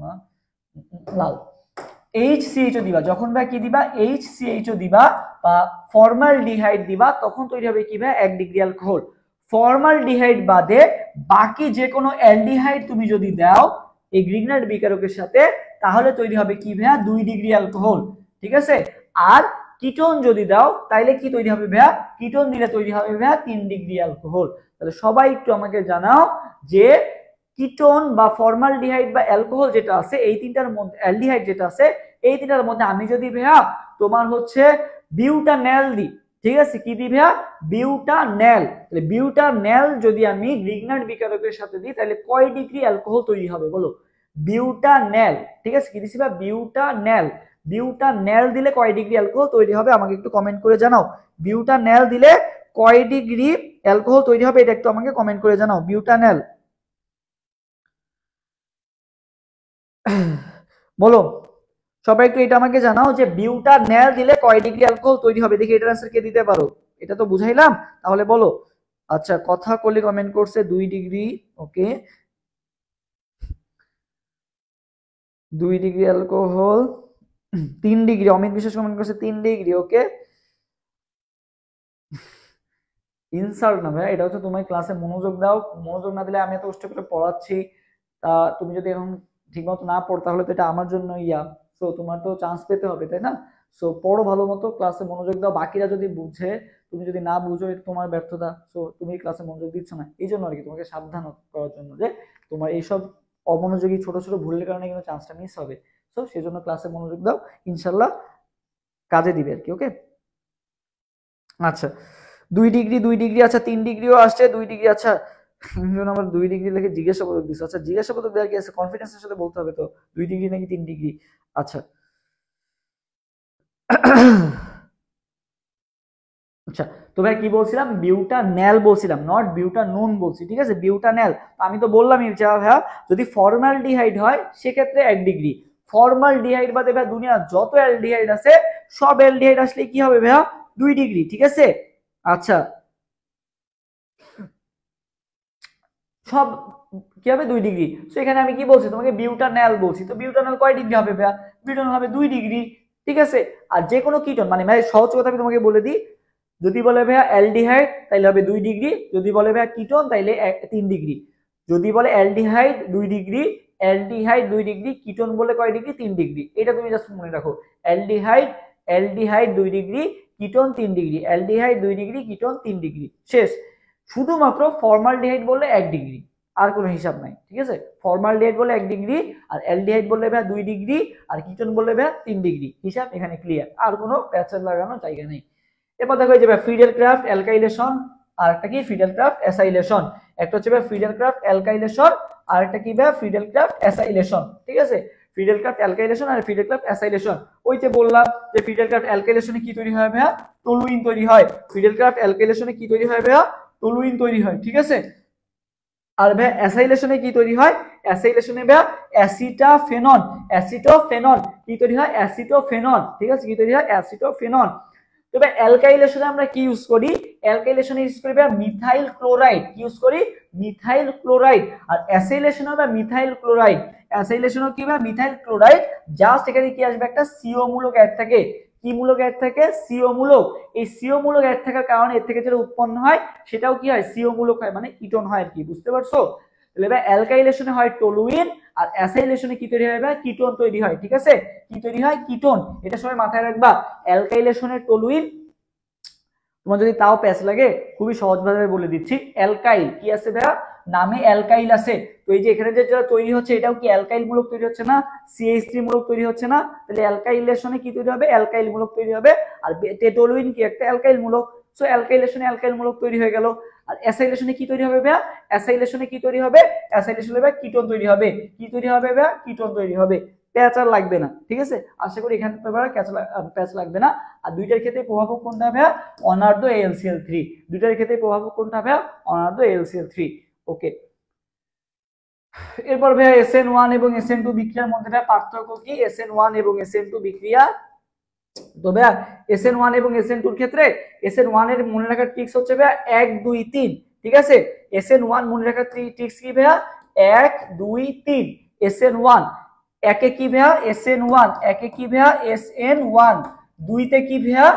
না লাল, HCHO দিবা। যখন ভাই কি দিবা? HCHO দিবা বা ফর্মালডিহাইড দিবা, তখন তৈরি হবে কি ভাই? 1 ডিগ্রি অ্যালকোহল। ফর্মালডিহাইড বাদে বাকি যে কোনো অ্যালডিহাইড তুমি যদি দাও এই গ্রিগনার্ড বিকারকের সাথে, তাহলে তৈরি হবে কি ভাইয়া? 2 ডিগ্রি অ্যালকোহল, ঠিক আছে? আর কিটোন যদি দাও তাইলে কি তৈরি হবে ভাইয়া? কিটোন দিলে তৈরি হবে ভাইয়া 3 ডিগ্রি অ্যালকোহল। তাহলে সবাই একটু আমাকে জানাও যে কিটোন বা ফর্মালডিহাইড বা অ্যালকোহল যেটা আছে, এই তিনটার মধ্যে অ্যালডিহাইড যেটা আছে, এই তিনটার মধ্যে আমি যদি ভাইয়া তোমার হচ্ছে বিউটানেল দিই, ঠিক আছে? কি দিই ভাইয়া? বিউটানেল। তাহলে বিউটানেল যদি আমি গ্রিগনার্ড বিকারকের সাথে দিই তাহলে কয় ডিগ্রি অ্যালকোহল তৈরি হবে বলো? বিউটানেল, ঠিক আছে? কি দিছি ভাইয়া? বিউটানেল। বিউটানেল দিলে কয় ডিগ্রি অ্যালকোহল তৈরি হবে আমাকে একটু কমেন্ট করে জানাও। বিউটানেল দিলে কয় ডিগ্রি অ্যালকোহল তৈরি হবে এটা একটু আমাকে কমেন্ট করে জানাও। বিউটানেল বলো সবাই একটু এটা আমাকে জানাও যে বিউটানেল দিলে কয় ডিগ্রি অ্যালকোহল তৈরি হবে। দেখি এটার আনসার কে দিতে পারো। এটা তো বুঝাইলাম, তাহলে বলো। আচ্ছা, কথা কলি কমেন্ট করছে 2 ডিগ্রি। ওকে, 2 ডিগ্রি অ্যালকোহল, 3 ডিগ্রি। অমিত বিশ্বাস কমেন্ট করছে 3 ডিগ্রি। ওকে, ইনসাল্ট না ভাই, এটা হচ্ছে তোমার ক্লাসে মনোযোগ দাও। মনোযোগ না দিলে আমি এত কষ্ট করে পড়াচ্ছি, তা তুমি যদি এখন ঠিকমতো না পড়ো তাহলে তো এটা আমার জন্য সো তোমার তো চান্স পেতে হবে, তাই না? সো পড়ো ভালো মতো, ক্লাসে মনোযোগ দাও। বাকিরা যদি বুঝে, তুমি যদি না বুঝো এটা তোমার ব্যর্থতা। সো তুমি ক্লাসে মনোযোগ দিচ্ছ না, এই জন্য আর কি তোমাকে সাবধান করার জন্য যে তোমার এইসব অমনোযোগী ছোট ছোট ভুলের কারণে কিন্তু চান্সটা মিস হবে। সো সেই জন্য ক্লাসে মনোযোগ দাও, ইনশাল্লাহ কাজে দিবে আর কি। ওকে, আচ্ছা 2 ডিগ্রি 2 ডিগ্রি, আচ্ছা 3 ডিগ্রিও আসছে 2 ডিগ্রি। আচ্ছা আমার 2 ডিগ্রি লিখে জিজ্ঞাসাবোধক দিচ্ছে। আচ্ছা জিজ্ঞাসাবোধক দেওয়ার কি আছে? কনফিডেন্সের সাথে বলতে হবে তো 2 ডিগ্রি নাকি 3 ডিগ্রি। আচ্ছা আচ্ছা, তো ভাই কি বলছিলাম? বিউটানেল বলছিলাম, নট বিউটানোন বলছি, ঠিক আছে? বিউটানেল। আমি তো বললামই যে ভাইয়া যদি ফর্মালডিহাইড হয় সেক্ষেত্রে 1 ডিগ্রি। ফর্মালডিহাইড বাদে ভাই দুনিয়ার যত অ্যালডিহাইড আছে সব অ্যালডিহাইড আসলে কি হবে ভাইয়া? 2 ডিগ্রি, ঠিক আছে? আচ্ছা, সব কি হবে? 2 ডিগ্রি। সো এখানে আমি কি বলছি তোমাকে? বিউটানেল বলছি। তো বিউটানেল কয় ডিগ্রি হবে ভাইয়া? বিউটানেল হবে 2 ডিগ্রি, ঠিক আছে? আর যে কোনো কিটোন, মানে ভাই সহজ কথা আমি তোমাকে বলে দিই, যদি বলে ভাইয়া অ্যালডিহাইড তাহলে হবে 2 ডিগ্রি, যদি বলে ভাইয়া কিটোন তাহলে 3 ডিগ্রি। যদি বলে aldehyde 2 degree, aldehyde 2 degree, ketone বলে কয় ডিগ্রি? 3 ডিগ্রি। এটা তুমি জাস্ট মনে রাখো। Aldehyde aldehyde 2 degree, ketone 3 degree. Aldehyde 2 degree, ketone 3 degree, শেষ। শুধুমাত্র ফর্মালডিহাইড বললে 1 ডিগ্রি, আর কোনো হিসাব নাই, ঠিক আছে? ফর্মালডিহাইড বলে 1 ডিগ্রি, আর অ্যালডিহাইড বললে ভাই 2 ডিগ্রি, আর কিটোন বললে ভাই 3 ডিগ্রি। হিসাব এখানে ক্লিয়ার, আর কোনো প্যাচার লাগানোর জায়গা নেই। এরপর দেখো এই যে ফ্রিডেল ক্রাফট অ্যালকাইলেশন, আর একটা কি? Friedel craft acylation. একটা হচ্ছে ভাই ফ্রিডেল ক্রাফট অ্যালকাইলেশন, আর একটা কি ভাই? ফ্রিডেল ক্রাফট অ্যাসাইলেশন, ঠিক আছে? ফ্রিডেল ক্রাফট অ্যালকাইলেশন আর ফ্রিডেল ক্রাফট অ্যাসাইলেশন। ওই যে বললাম যে ফ্রিডেল ক্রাফট অ্যালকাইলেশনে কি তৈরি হয় ভাইয়া? টলুইন তৈরি হয়। ফ্রিডেল ক্রাফট অ্যালকাইলেশনে কি তৈরি হয় ভাইয়া? টলুইন তৈরি হয়, ঠিক আছে? আর ভাই অ্যাসাইলেশনে কি তৈরি হয়? অ্যাসাইলেশনে ভাই অ্যাসিটাফেনন, অ্যাসিটোফেনন কি তৈরি হয়? অ্যাসিটোফেনন, ঠিক আছে? কি তৈরি হয়? অ্যাসিটোফেনন। তবে অ্যালকাইলেশনে আমরা কি ইউজ করি? অ্যালকাইলেশনে ইউজ করি ভাই মিথাইল ক্লোরাইড। কি ইউজ করি? Methyl chloride. আর অ্যাসাইলেশনে ভাই মিথাইল ক্লোরাইড। অ্যাসাইলেশনে কি ভাই? Methyl chloride. জাস্ট এখানে কি আসবে? একটা সিও মূলক অ্যাড থাকে। কি মূলক অ্যাড থাকে? সিও মূলক। এই সিও মূলক অ্যাড থাকার কারণে এর থেকে যেটা উৎপন্ন হয় সেটাও কি হয়? সিও মূলক হয়, মানে কিটোন হয় আর কি, বুঝতে পারছো? তাহলে ভাই অ্যালকাইলেশনে হয় টলুইন, আর অ্যাসাইলেশনে কি তৈরি হয়? কিটোন তৈরি হয়, ঠিক আছে? কি তৈরি হয়? কিটোন। এটা সবাই মাথায় রাখবা, অ্যালকাইলেশনে টলুইন। তোমার যদি তাও প্যাচ লাগে খুবই সহজভাবে বলে দিচ্ছি, অ্যালকাইল কি আছে ভাইয়া? নামে অ্যালকাইল আছে, তো এই যে এখানে যেটা তৈরি হচ্ছে এটাও কি অ্যালকাইল মূলক তৈরি হচ্ছে না? CH3 মূলক তৈরি হচ্ছে না? তাহলে অ্যালকাইলেশনে কি তৈরি হবে? অ্যালকাইল মূলক তৈরি হবে। আর টলুইন কি একটা অ্যালকাইল মূলক, সো অ্যালকাইলেশনে অ্যালকাইল মূলক তৈরি হয়ে গেল। আর অ্যাসাইলেশনে কি তৈরি হবে ভাইয়া? অ্যাসাইলেশনে কি তৈরি হবে? অ্যাসাইলেশনে ভাইয়া কিটোন তৈরি হবে। কি তৈরি হবে ভাইয়া? কিটোন তৈরি হবে। প্যাচ আর লাগবে না, ঠিক আছে? আশা করি এখানে প্যাচ লাগবে না। আর দুইটার ক্ষেত্রে প্রভাবক কোনটা ভাইয়া? অনার্ধ AlCl3। দুইটার ক্ষেত্রে প্রভাবক কোনটা ভাইয়া? অনার্ধ AlCl3। ওকে, এরপর ভাইয়া SN1 এবং SN2 বিক্রিয়ার মধ্যে ভাইয়া পার্থক্য কি? SN1 এবং SN2 বিক্রিয়া, তো ভাইয়া SN1 এবং SN2 এর ক্ষেত্রে SN1 এর মনে রাখার ট্রিক্স হচ্ছে ভাইয়া 1 2 3, ঠিক আছে? SN1 মনে রাখার ট্রিক্স কি ভাইয়া? 1 2 3। SN1 একে কি ভাইয়া? SN1 একে কি ভাইয়া? SN1 দুইতে কি ভাইয়া?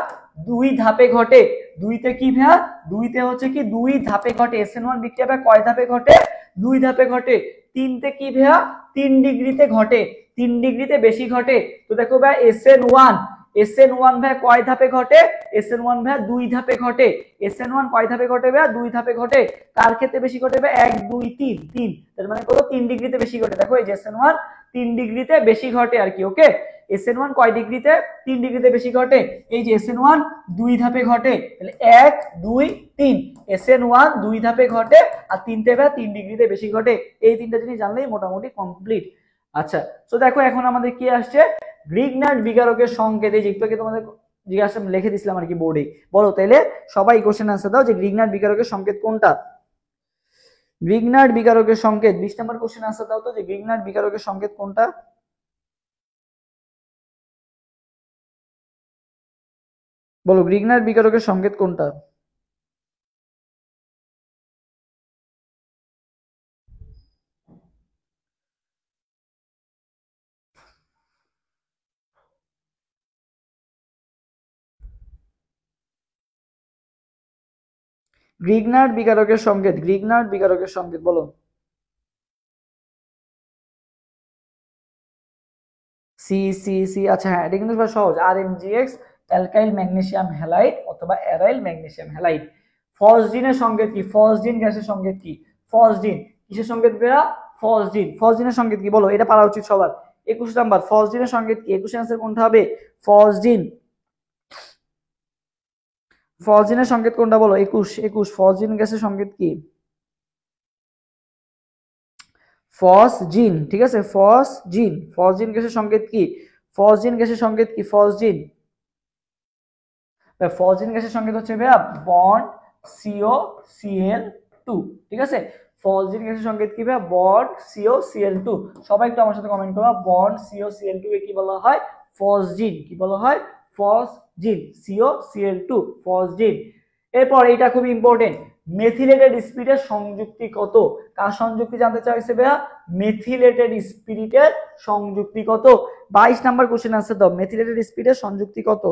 দুই ধাপে ঘটে। দুইতে কি ভাইয়া? দুইতে হচ্ছে কি দুই ধাপে ঘটে। SN1 বিক্রিয়া ভাইয়া কয় ধাপে ঘটে? দুই ধাপে ঘটে। তিনতে কি ভাইয়া? 3 ডিগ্রিতে ঘটে। 3 ডিগ্রিতে বেশি ঘটে। তো দেখো ভাইয়া SN1 ভাইয়া কয় ধাপে ঘটে? SN1 ভাইয়া দুই ধাপে ঘটে। SN1 কয় ধাপে ঘটে ভাইয়া? দুই ধাপে ঘটে। কার ক্ষেত্রে বেশি ঘটে ভাইয়া? 1 2 3 3, তার মানে কত? 3 ডিগ্রিতে বেশি ঘটে। দেখো এই যে SN1 3 ডিগ্রিতে বেশি ঘটে আর কি। ওকে, SN1 কয় ডিগ্রিতে? 3 ডিগ্রিতে বেশি ঘটে। এই যে SN1 দুই ধাপে ঘটে, তাহলে 1 2 3। SN1 দুই ধাপে ঘটে আর তিনটে ভাইয়া 3 ডিগ্রিতে বেশি ঘটে। এই তিনটা জিনিস জানলেই মোটামুটি কমপ্লিট। আচ্ছা, তো দেখো এখন আমাদের কি আসছে? গ্রিগনার্ড বিকারকের সংকেত। এই যে একটু আগে তোমাদের জিজ্ঞাসা লিখে দিছিলাম আর কি বোর্ডে। বলো তাহলে সবাই কোশ্চেন আনসার দাও যে গ্রিগনার্ড বিকারকের সংকেত কোনটা? গ্রিগনার্ড বিকারকের সংকেত 20 নম্বর কোশ্চেন আনসার দাও তো, যে গ্রিগনার্ড বিকারকের সংকেত কোনটা? বলো গ্রিগনার্ড বিকারকের সংকেত কোনটা? গ্রিগনার্ড বিকারকের সংকেত, গ্রিগনার্ড বিকারকের সংকেত বলো। সি সি সি, আচ্ছা হ্যাঁ, এটা কিন্তু সহজ। RMGX অ্যালকাইল ম্যাগনেসিয়াম হ্যালাইড অথবা অ্যারাইল ম্যাগনেসিয়াম হ্যালাইড। ফসজিনের সংকেত কি? ফসজিন গ্যাসের সংকেত কি? ফসজিন কিসের সংকেত বেরা? ফসজিন। ফসজিনের সংকেত কি বলো? এটা পারা উচিত সবার। 21 নাম্বার ফসজিনের সংকেত কি? 21 আনসার কোনটা হবে? ফসজিন। ফসজিনের সংকেত কোনটা বলো? 21 ফসজিন গ্যাসের সংকেত কি? ফসজিন, ঠিক আছে? ফসজিন। ফসজিন গ্যাসের সংকেত কি? ফসজিন গ্যাসের সংকেত কি? ফসজিন। ফসজিন গ্যাসের সংকেত হচ্ছে ভাইয়া বন্ড COCl2, ঠিক আছে? ফসজিন গ্যাসের সংকেত কি ভাইয়া? Bond COCl2। সবাই একটু আমার সাথে কমেন্ট করো, বন্ড COCl2 এ কি বলা হয়? ফসজিন। কি বলা হয়? Phosgene, COCl2, phosgene. এরপর এটা খুব ইম্পর্টেন্ট, মেথিলেটেড স্পিরিটের সংযুক্তি কত? কার সংযুক্তি জানতে চাইছে ভাইয়া? মেথিলেটেড স্পিরিটের সংযুক্তি কত? 22 নাম্বার কোশ্চেন আনসার দাও, মেথিলেটেড স্পিরিটের সংযুক্তি কত?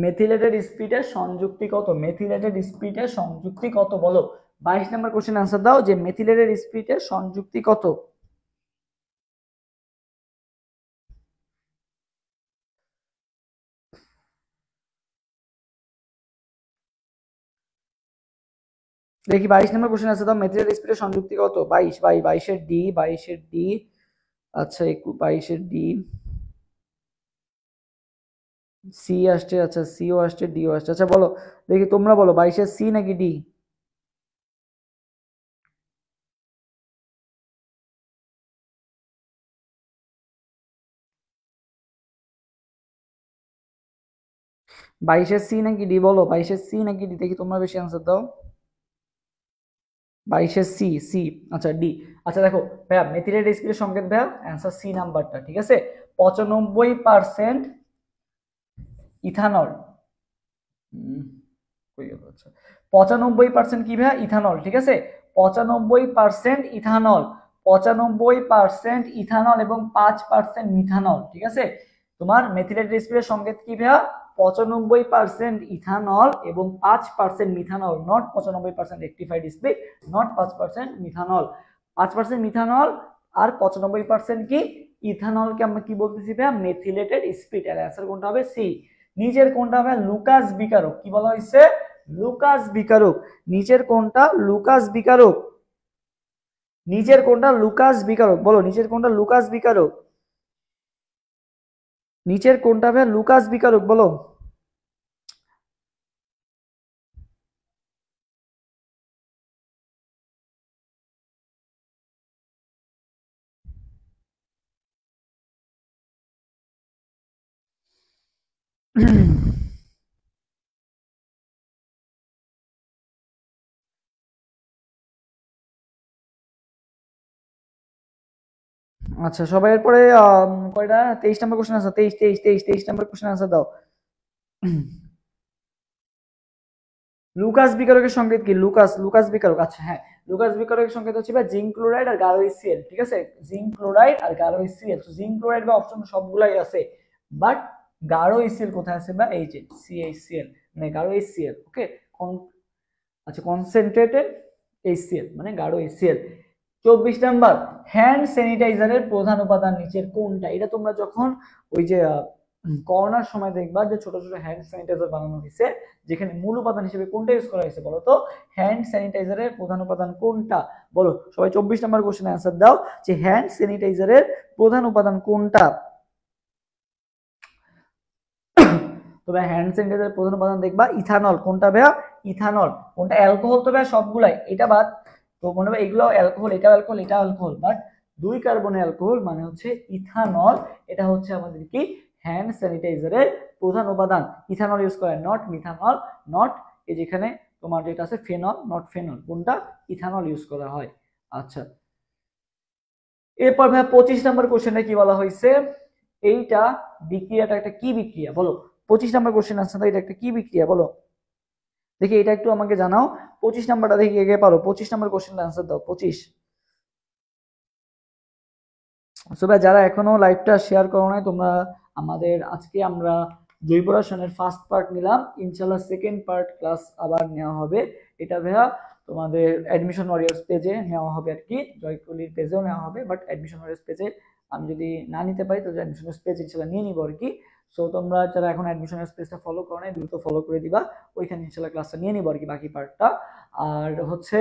মেথিলেটেড স্পিরিটের সংযুক্তি কত? মেথিলেটেড স্পিরিটের সংযুক্তি কত বলো? 22 নাম্বার কোশ্চেন আনসার দাও যে মেথিলেটেড স্পিরিটের সংযুক্তি কত? দেখি 22 নম্বর কোশ্চেন আছে দাও, মেথিলেটেড স্পিরিটের সংযুক্তি কত? 22 22 এর ডি, 22 এর ডি। আচ্ছা 22 এর ডি, সি আসছে, আচ্ছা সিও আসছে, ডিও আসছে। আচ্ছা বলো দেখি, তোমরা বলো 22 এর সি নাকি ডি? বাইশের সি নাকি ডি বলো, 22 এর সি নাকি ডি? দেখি তোমরা বেশি আনসার দাও। 22 এর সি, সি। আচ্ছা ডি। আচ্ছা দেখো ভাইয়া মেথিলেটেড স্পিরিটের সংকেত ভাইয়া অ্যান্সার সি নাম্বারটা, ঠিক আছে? 95% ইথানল। 95% কি ভাইয়া? ইথানল, ঠিক আছে? 95% ইথানল। 95% ইথানল এবং 5% মিথানল, ঠিক আছে। তোমার মেথিলেটেড স্পিরিটের সংকেত কি ভাইয়া? 95% ইথানল এবং 5% methanol, not 95% rectified spirit, not 5% methanol. 5% methanol আর 95% কি ইথানলকে আমরা কি বলতেছি ভাইয়া? Methylated spirit. এর অ্যান্সার কোনটা হবে? সি। নিচের কোনটা হবে? লুকাস বিকারক। কি বলা হয়েছে? লুকাস বিকারক। নিচের কোনটা? লুকাস বিকারক। নিচের কোনটা? লুকাস বিকারক। বলো নিচের কোনটা লুকাস বিকারক? নিচের কোনটা ভাই লুকাস বিকারক? বলো। আচ্ছা সবাই এরপরে কয়টা? 23 নম্বর কোশ্চেন আনসার। 23 নম্বর কোশ্চেন আনসার দাও। লুকাস বিকারকের সংকেত কি? লুকাস বিকারক। আচ্ছা হ্যাঁ, লুকাস বিকারকের সংকেত হচ্ছে ভাই জিঙ্ক ক্লোরাইড আর গাঢ় HCl, ঠিক আছে। জিঙ্ক ক্লোরাইড আর গাঢ় HCl। তো জিঙ্ক ক্লোরাইড বা অপশন সবগুলাই আছে, বাট গাঢ় HCl কোথায় আছে? বা এই যে CHCl, মানে গাঢ় HCl। ওকে, আচ্ছা কনসেন্ট্রেটেড HCl মানে গাঢ় HCl। 24 নাম্বার, হ্যান্ড স্যানিটাইজারের প্রধান উপাদান নিচের কোনটা? এটা তোমরা যখন ওই যে করোনার সময় দেখবা যে ছোট ছোট হ্যান্ড স্যানিটাইজার বানানো হয়েছে, যেখানে মূল উপাদান হিসেবে কোনটা ইউজ করা হয়েছে বলো তো? হ্যান্ড স্যানিটাইজারের প্রধান উপাদান কোনটা? বলো সবাই 24 নম্বর কোশ্চেনে অ্যান্সার দাও যে হ্যান্ড স্যানিটাইজারের প্রধান উপাদান কোনটা? তবে হ্যান্ড স্যানিটাইজারের প্রধান উপাদান দেখবা ইথানল। কোনটা ভাইয়া? ইথানল। কোনটা? অ্যালকোহল। তো ভাইয়া সবগুলাই, এটা বাদ। তো মনে হবে এগুলো অ্যালকোহল, এটাও অ্যালকোহল, এটাও অ্যালকোহল, বাট 2 কার্বন অ্যালকোহল মানে হচ্ছে ইথানল। এটা হচ্ছে আমাদের কি হ্যান্ড স্যানিটাইজারের প্রধান উপাদান। ইথানল ইউজ করে, নট মিথানল, নট এই যেখানে তোমার যেটা আছে ফেনল, নট ফেনল। কোনটা? ইথানল ইউজ করা হয়। আচ্ছা এরপর ভাই 25 নম্বর কোশ্চেনে কি বলা হয়েছে? এইটা বিক্রিয়াটা একটা কি বিক্রিয়া? বলো 25 নম্বর কোশ্চেন আছে, এটা একটা কি বিক্রিয়া বলো দেখি, এটা একটু আমাকে জানাও। 25 নাম্বারটা দেখি কে পারো। 25 নম্বর কোশ্চেনটা আনসার দাও। 25। সো ভাই যারা এখনো লাইভটা শেয়ার করো নাই, তোমরা আমাদের আজকে আমরা জৈব রসায়নের ফার্স্ট পার্ট নিলাম, ইনশাআল্লাহ সেকেন্ড পার্ট ক্লাস আবার নেওয়া হবে। এটা ভাইয়া তোমাদের অ্যাডমিশন ওয়ারিয়ার্স পেজে নেওয়া হবে আর কি, জয়কলির পেজেও নেওয়া হবে, বাট অ্যাডমিশন ওয়ারিয়ার্স পেজে আমি যদি না নিতে পারি তাহলে অ্যাডমিশন পেজ ইনশাআল্লাহ নিয়ে নিব আর কি। সো তোমরা যারা এখন অ্যাডমিশন পেজটা ফলো করো নাই দ্রুত ফলো করে দিবা, ওইখানে ইনশাআল্লাহ ক্লাসটা নিয়ে নিব আর কি, বাকি পার্টটা। আর হচ্ছে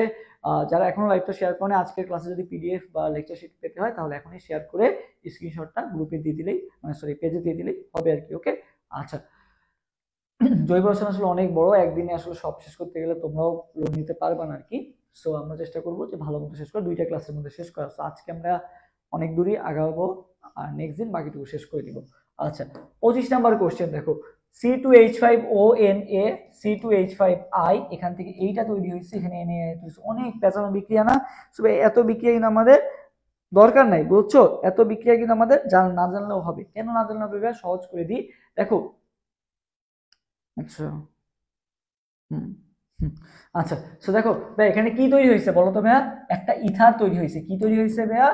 যারা এখনো লাইভটা শেয়ার করে আজকের ক্লাসে যদি পিডিএফ বা লেকচার শিট পেতে হয় তাহলে এখনই শেয়ার করে স্ক্রিনশটটা গ্রুপে দিয়ে দিলেই, মানে সরি পেজে দিয়ে দিলেই হবে আর কি। ওকে আচ্ছা, জৈব রসায়ন আসলে অনেক বড়, একদিনে আসলে সব শেষ করতে গেলে তোমরাও লোড নিতে পারবা না আর কি। সো আমরা চেষ্টা করবো যে ভালো মতো শেষ করে 2টা ক্লাসের মধ্যে শেষ করা। সো আজকে আমরা অনেক দূরই আগাবো আর নেক্সট দিন বাকিটুকু শেষ করে দিব। আচ্ছা 25 নাম্বার কোশ্চেন দেখো, C2H5ONA C2H5I, এখান থেকে এইটা তৈরি হয়েছে, এখানে Na অনেক পেঁচানো বিক্রিয়া না? সো এত বিক্রিয়া কিন্তু আমাদের দরকার নাই, বুঝছো? এত বিক্রিয়া কিন্তু আমাদের না জানলেও হবে। কেন না জানলেও হবে? সহজ করে দিই দেখো। আচ্ছা আচ্ছা সো দেখো ভাই এখানে কি তৈরি হয়েছে বলো তো ভাইয়া? একটা ইথার তৈরি হয়েছে। কি তৈরি হয়েছে ভাইয়া?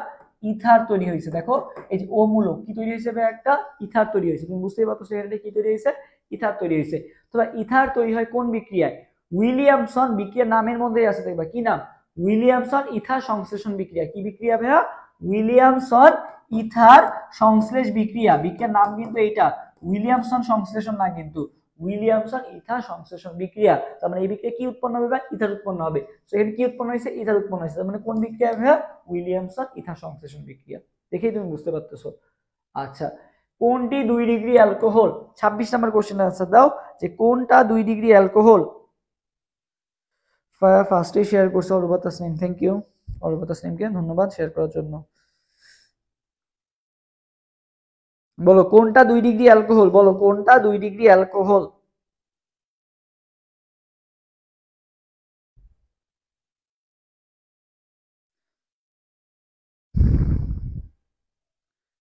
ইথার তৈরি হয়েছে। দেখো এই যে ও মূলক কি তৈরি হয়েছে ভাইয়া? একটা ইথার তৈরি হয়েছে। তুমি বুঝতেই পারছো এখানে কি তৈরি হয়েছে? ইথার তৈরি হয়েছে। তো ইথার তৈরি হয় কোন বিক্রিয়ায়? উইলিয়ামসন বিক্রিয়ার নামের মধ্যেই আছে, দেখবা কি নাম? উইলিয়ামসন ইথার সংশ্লেষণ বিক্রিয়া। কি বিক্রিয়া ভাইয়া? উইলিয়ামসন ইথার সংশ্লেষ বিক্রিয়া। বিক্রিয়ার নাম কিন্তু এইটা, উইলিয়ামসন সংশ্লেষণ না, কিন্তু উইলিয়ামসন ইথার সংশ্লেষণ বিক্রিয়া। তার মানে এই বিক্রিয়া কি উৎপন্ন হবে? ইথার উৎপন্ন হবে। তো এখানে কি উৎপন্ন হয়েছে? ইথার উৎপন্ন হয়েছে। তার মানে কোন বিক্রিয়া ভাইয়া? উইলিয়ামসন ইথার সংশ্লেষণ বিক্রিয়া। দেখেই তুমি বুঝতে পারতেছো। আচ্ছা কোনটি 2 ডিগ্রি অ্যালকোহল? 26 নম্বর কোশ্চেনের আনসার দাও যে কোনটা 2 ডিগ্রি অ্যালকোহল। ফার্স্টে শেয়ার করছে অরুবা তাসনিম, থ্যাংক ইউ অরুবা তাসনিমকে ধন্যবাদ শেয়ার করার জন্য। বলো কোনটা 2 ডিগ্রি অ্যালকোহল? বলো কোনটা 2 ডিগ্রি অ্যালকোহল?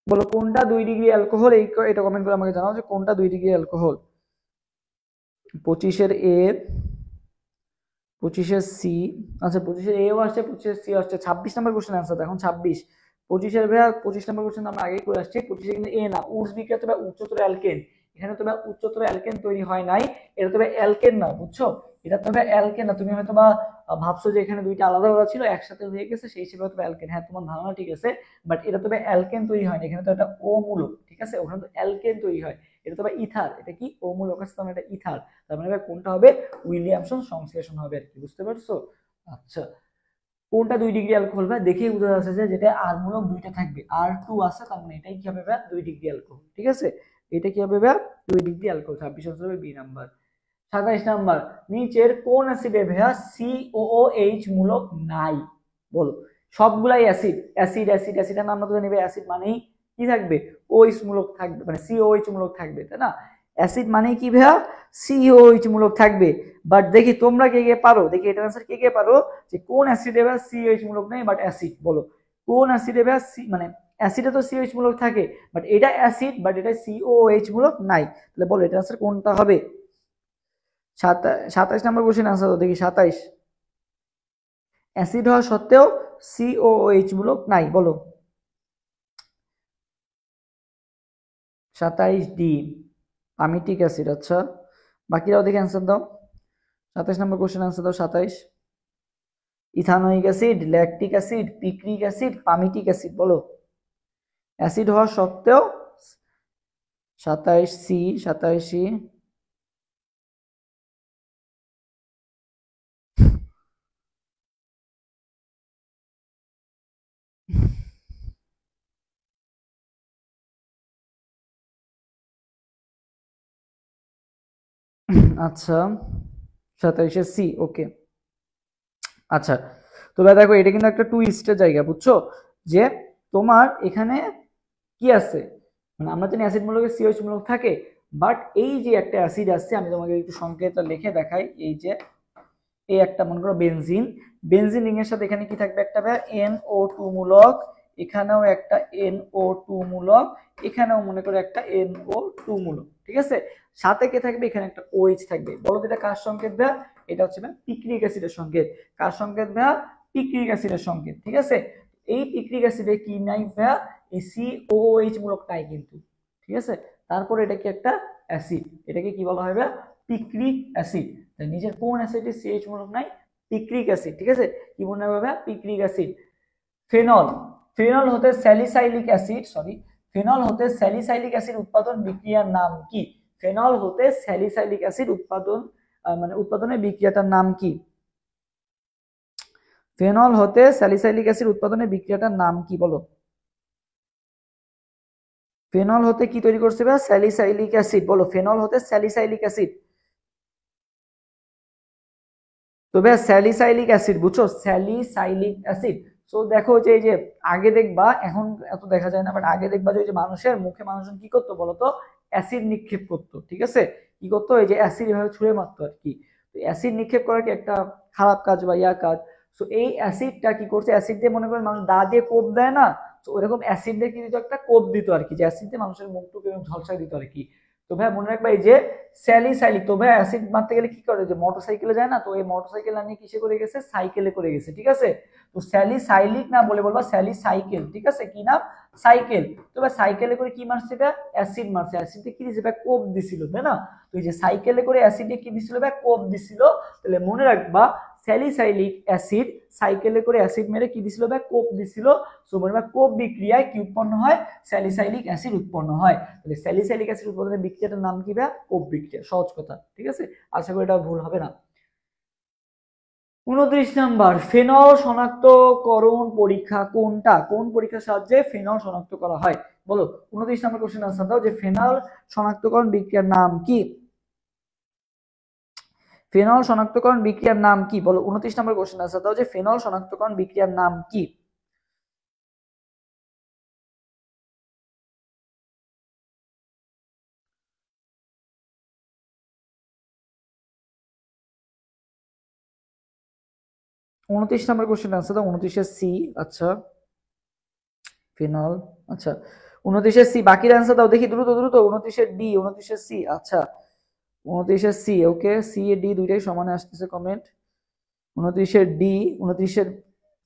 বলো কোনটা 2 ডিগ্রি অ্যালকোহল? এটা কমেন্ট করে আমাকে জানাও যে কোনটা 2 ডিগ্রি অ্যালকোহল। 25 এর এ, 25-এর সি, আচ্ছা 25-এর এও আসছে, 25-এর সি আসছে। 26 নম্বর কোশ্চেন आंसर এখন 26। 25-এর ভাইয়া 25 নম্বর কোশ্চেন আমরা আগেই করে আসছি। 25-এ কিন্তু এ না, উডস বিক্রিয়া তবে উচ্চতর অ্যালকেন, এখানে তবে উচ্চতর অ্যালকেন তৈরি হয় নাই, এটা তবে অ্যালকেন না, বুঝছো, এটা তবে অ্যালকেন না। তুমি হয়তো বা ভাবছো যে এখানে দুইটা আলাদা আলাদা ছিল একসাথে হয়ে গেছে সেই হিসেবে তবে অ্যালকেন, হ্যাঁ তোমার ধারণা ঠিক আছে, বাট এটা তবে অ্যালকেন তৈরি হয় না, এখানে তো একটা ও মূলক, ঠিক আছে, ওখানে তো অ্যালকেন তৈরি হয়, এটা তবে ইথার, এটা কি ও মূলক আছে, এটা ইথার, তার মানে কোনটা হবে, উইলিয়ামসন সংশ্লেষণ হবে আর কি, বুঝতে পারছো। আচ্ছা, কোনটা 2 ডিগ্রি অ্যালকোহল ভাই, দেখেই বোঝা যাচ্ছে যে যেটা আর মূলক দুইটা থাকবে, R2 আছে, তার মানে এটাই কি হবে ভাই 2 ডিগ্রি অ্যালকোহল, ঠিক আছে, এটা কি হবে ভাই 2 ডিগ্রি অ্যালকোহল। 26 হবে বি নাম্বার। 27 নাম্বার, নিচের কোন অ্যাসিডে ভাইয়া COOH মূলক নাই, বলো। সবগুলাই অ্যাসিড, অ্যাসিড অ্যাসিড অ্যাসিডের নাম তো জানিবে, অ্যাসিড মানেই কি থাকবে, OH মূলক থাকবে, মানে COOH মূলক থাকবে, তাই না, অ্যাসিড মানেই কি ভাইয়া COOH মূলক থাকবে। বাট দেখি তোমরা কে কে পারো, দেখি এটা आंसर কে কে পারো যে কোন অ্যাসিডে ভাইয়া COOH মূলক নেই বাট অ্যাসিড, বলো কোন অ্যাসিডে ভাইয়া মানে অ্যাসিডে তো COOH মূলক থাকে বাট এটা অ্যাসিড, বাট এটা COOH মূলক নাই, তাহলে বলো এটা आंसर কোনটা হবে। 27 নম্বর কোশ্চেন आंसर তো দেখি। 27, অ্যাসিড হওয়া সত্ত্বেও COOH মূলক নাই, বলো। 27 ডি অ্যামিটিক অ্যাসিড। আচ্ছা, বাকিরাও দেখে आंसर দাও। 27 নম্বর কোশ্চেন आंसर দাও। 27, ethanoic acid, lactic acid, picric acid, palmitic acid, বলো অ্যাসিড হওয়া সত্ত্বেও। 27 সি, 27 সি, আচ্ছা 27 সি, ওকে। আচ্ছা, তো দেখো এটা কিন্তু একটা টুইস্টের জায়গা, বুঝছো, যে তোমার এখানে কি আছে, মানে আমরা জানি অ্যাসিড মূলকে COH মূলক থাকে, বাট এই যে একটা অ্যাসিড আছে, আমি তোমাকে একটু সংকেত লিখে দেখাই, এই যে এই একটা মনে করো বেনজিন, বেনজিন রিং এর সাথে এখানে কি থাকবে, একটা NO2 মূলক, এখানেও একটা NO2 মূলক, এখানেও মনে করো একটা NO2 মূলক, ঠিক আছে, সাথে কে থাকবে, এখানে একটা OH থাকবে, বলো তো এটা কার সংকেত ভাইয়া, এটা হচ্ছে পিক্রিক অ্যাসিডের সংকেত, কার সংকেত ভাইয়া, পিক্রিক অ্যাসিডের সংকেত, ঠিক আছে। এই পিক্রিক অ্যাসিডে কি নাই ভাইয়া, এই COOH মূলক নাই কিন্তু, ঠিক আছে, তারপর এটা কি একটা অ্যাসিড, এটাকে কি বলা হয় ভাইয়া, পিক্রিক অ্যাসিড, নিজের কোন অ্যাসিডে CH মূলক নাই, পিক্রিক অ্যাসিড, ঠিক আছে, কি মনে হবে পিক্রিক অ্যাসিড। ফেনল, ফেনল হতে স্যালিসাইলিক অ্যাসিড, সরি, ফেনল হতে স্যালিসাইলিক অ্যাসিড উৎপাদন বিক্রিয়ার নাম কি, ফেনল হতে স্যালিসাইলিক অ্যাসিড উৎপাদন মানে উৎপাদনের বিক্রিয়াটার নাম কি, ফেনল হতে স্যালিসাইলিক অ্যাসিড উৎপাদনের বিক্রিয়াটার নাম কি, বলো। ফেনল হতে কি তৈরি করছে ভাই, স্যালিসাইলিক অ্যাসিড, বলো ফেনল হতে স্যালিসাইলিক অ্যাসিড, তো ভাই স্যালিসাইলিক অ্যাসিড, বুঝছো, স্যালিসাইলিক অ্যাসিড। সো দেখো যে এই যে আগে দেখবা, এখন এত দেখা যায় না, বাট আগে দেখবা যে মানুষের মুখে মানুষজন কি করতো বলতো, অ্যাসিড নিক্ষেপ করতো, ঠিক আছে, কি করতো, এই যে অ্যাসিড এভাবে ছুঁড়ে মারতো আর কি, তো অ্যাসিড নিক্ষেপ করা কি একটা খারাপ কাজ বা ইয়া কাজ, সো এই অ্যাসিডটা কি করছে, অ্যাসিড দিয়ে মনে করেন মানুষ দা দিয়ে কোপ দেয় না, তো ওরকম অ্যাসিড দিয়ে কি দিত, একটা কোপ দিত আর কি, যে অ্যাসিড দিয়ে মানুষের মুখটুকু ঝলসাই দিত আর কি। তো ভাই মনে রাখবা এই যে স্যালিসাইলিক, তো ভাই অ্যাসিড মারতে গেলে কি করে, যে মোটরসাইকেলে যায় না, তো এই মোটরসাইকেল আনিয়ে কিসে করে গেছে, সাইকেলে করে গেছে, ঠিক আছে, তো স্যালিসাইলিক না বলে বলবা স্যালিসাইকেল, ঠিক আছে, কি নাম, সাইকেল। তো ভাই সাইকেলে করে কি মারছে, এটা অ্যাসিড মারছে, অ্যাসিডে কি দিছে ভাই, কোপ দিছিল, তাই না, তো এই যে সাইকেলে করে অ্যাসিডে কি দিছিল ভাই, কোপ দিছিল, তাহলে মনে রাখবা স্যালিসাইলিক অ্যাসিড সাইকেলে করে অ্যাসিড মেরে কি দিছিল ভাই, কোপ দিছিল, সো মনে রাখবা কোপ বিক্রিয়ায় কি উৎপন্ন হয়, স্যালিসাইলিক অ্যাসিড উৎপন্ন হয়, তাহলে স্যালিসাইলিক অ্যাসিড উৎপাদনের বিক্রিয়াটার নাম কি ভাই, কোপ বিক্রিয়া, সহজ কথা, ঠিক আছে, আশা করি এটা ভুল হবে না। 29 নাম্বার, ফেনল শনাক্তকরণ পরীক্ষা কোনটা, কোন পরীক্ষার সাহায্যে ফেনল শনাক্ত করা হয়, বলো। 29 নাম্বার কোশ্চেন আনসার দাও, যে ফেনল শনাক্তকরণ বিক্রিয়ার নাম কি, ফেনল শনাক্তকরণ বিক্রিয়ার নাম কি, বলো। 29 নম্বর কোশ্চেন আনসার দাও, যে ফেনল শনাক্তকরণ বিক্রিয়ার নাম কি। উনত্রিশ নম্বর কোশ্চেন আনসার দাও, 29-এর সি। আচ্ছা, ফেনল, আচ্ছা 29-এর সি, বাকির আনসার দাও দেখি দ্রুত দ্রুত। 29-এর ডি, 29-এর সি, আচ্ছা 29-এর সি, ওকে, সি এ ডি দুইটাই সমানে আসতেছে কমেন্ট। 29-এর ডি, 29-এর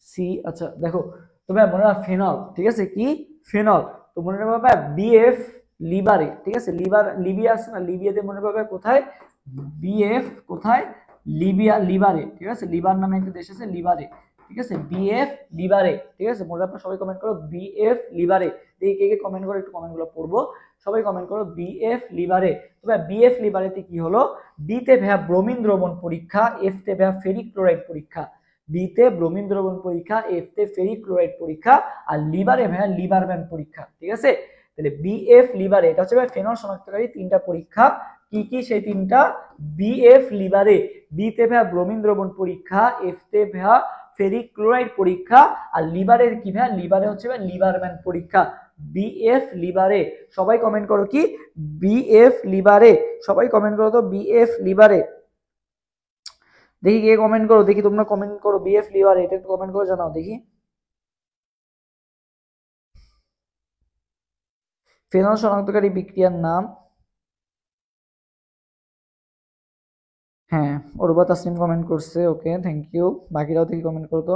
সি। আচ্ছা দেখো তবে মনে রাখবে ফেনল, ঠিক আছে, কি ফেনল। তো মনে রাখবে বিএফ লিবারে, ঠিক আছে, লিবিয়া আছে না, লিবিয়াতে মনে রাখবে কোথায়, বিএফ কোথায়, লিবারে, ঠিক আছে, লিবার নামে একটা দেশ আছে, লিবারে, ঠিক আছে, বিএফ লিবারে, ঠিক আছে। মনে রাখবে সবাই কমেন্ট করো বিএফ লিবারে। দেখি কে কে কমেন্ট করো, একটু কমেন্টগুলো পড়বো। সবাই কমেন্ট করো বিএফ লিবারে। তবে বিএফ লিবারেতে কি হলো, বিতে ভ্যা ব্রোমিন দ্রবণ পরীক্ষা, এফ তে ভ্যা ফেরিক ক্লোরাইড পরীক্ষা। বিতে ব্রোমিন দ্রবণ পরীক্ষা, এফ তে ফেরিক ক্লোরাইড পরীক্ষা, আর লিবারে ভ্যা লিবারম্যান পরীক্ষা, ঠিক আছে। তাহলে বিএফ লিবারে এটা হচ্ছে ফেনল শনাক্তকারী তিনটা পরীক্ষা। কি কি সেই তিনটা, বিএফ লিবারে বিতে ভ্যা ব্রোমিন দ্রবণ পরীক্ষা, এফ তে ভ্যা ফেরিক ক্লোরাইড পরীক্ষা, আর লিবারের কি ভ্যা, লিবারে হচ্ছে লিবারম্যান পরীক্ষা। বিএফ লিবারে, সবাই কমেন্ট করো কি বিএফ লিবারে, সবাই কমেন্ট করো তো বিএফ লিবারে। দেখি কে কমেন্ট করো, দেখি তোমরা কমেন্ট করো বিএফ লিবারে, এটা একটু কমেন্ট করে জানাও দেখি। ফেনল শনাক্তকারী বিক্রিয়ার নাম, হ্যাঁ অরুবা তাসনিম কমেন্ট করছে, ওকে থ্যাংক ইউ। বাকিরাও দেখি কমেন্ট করো তো।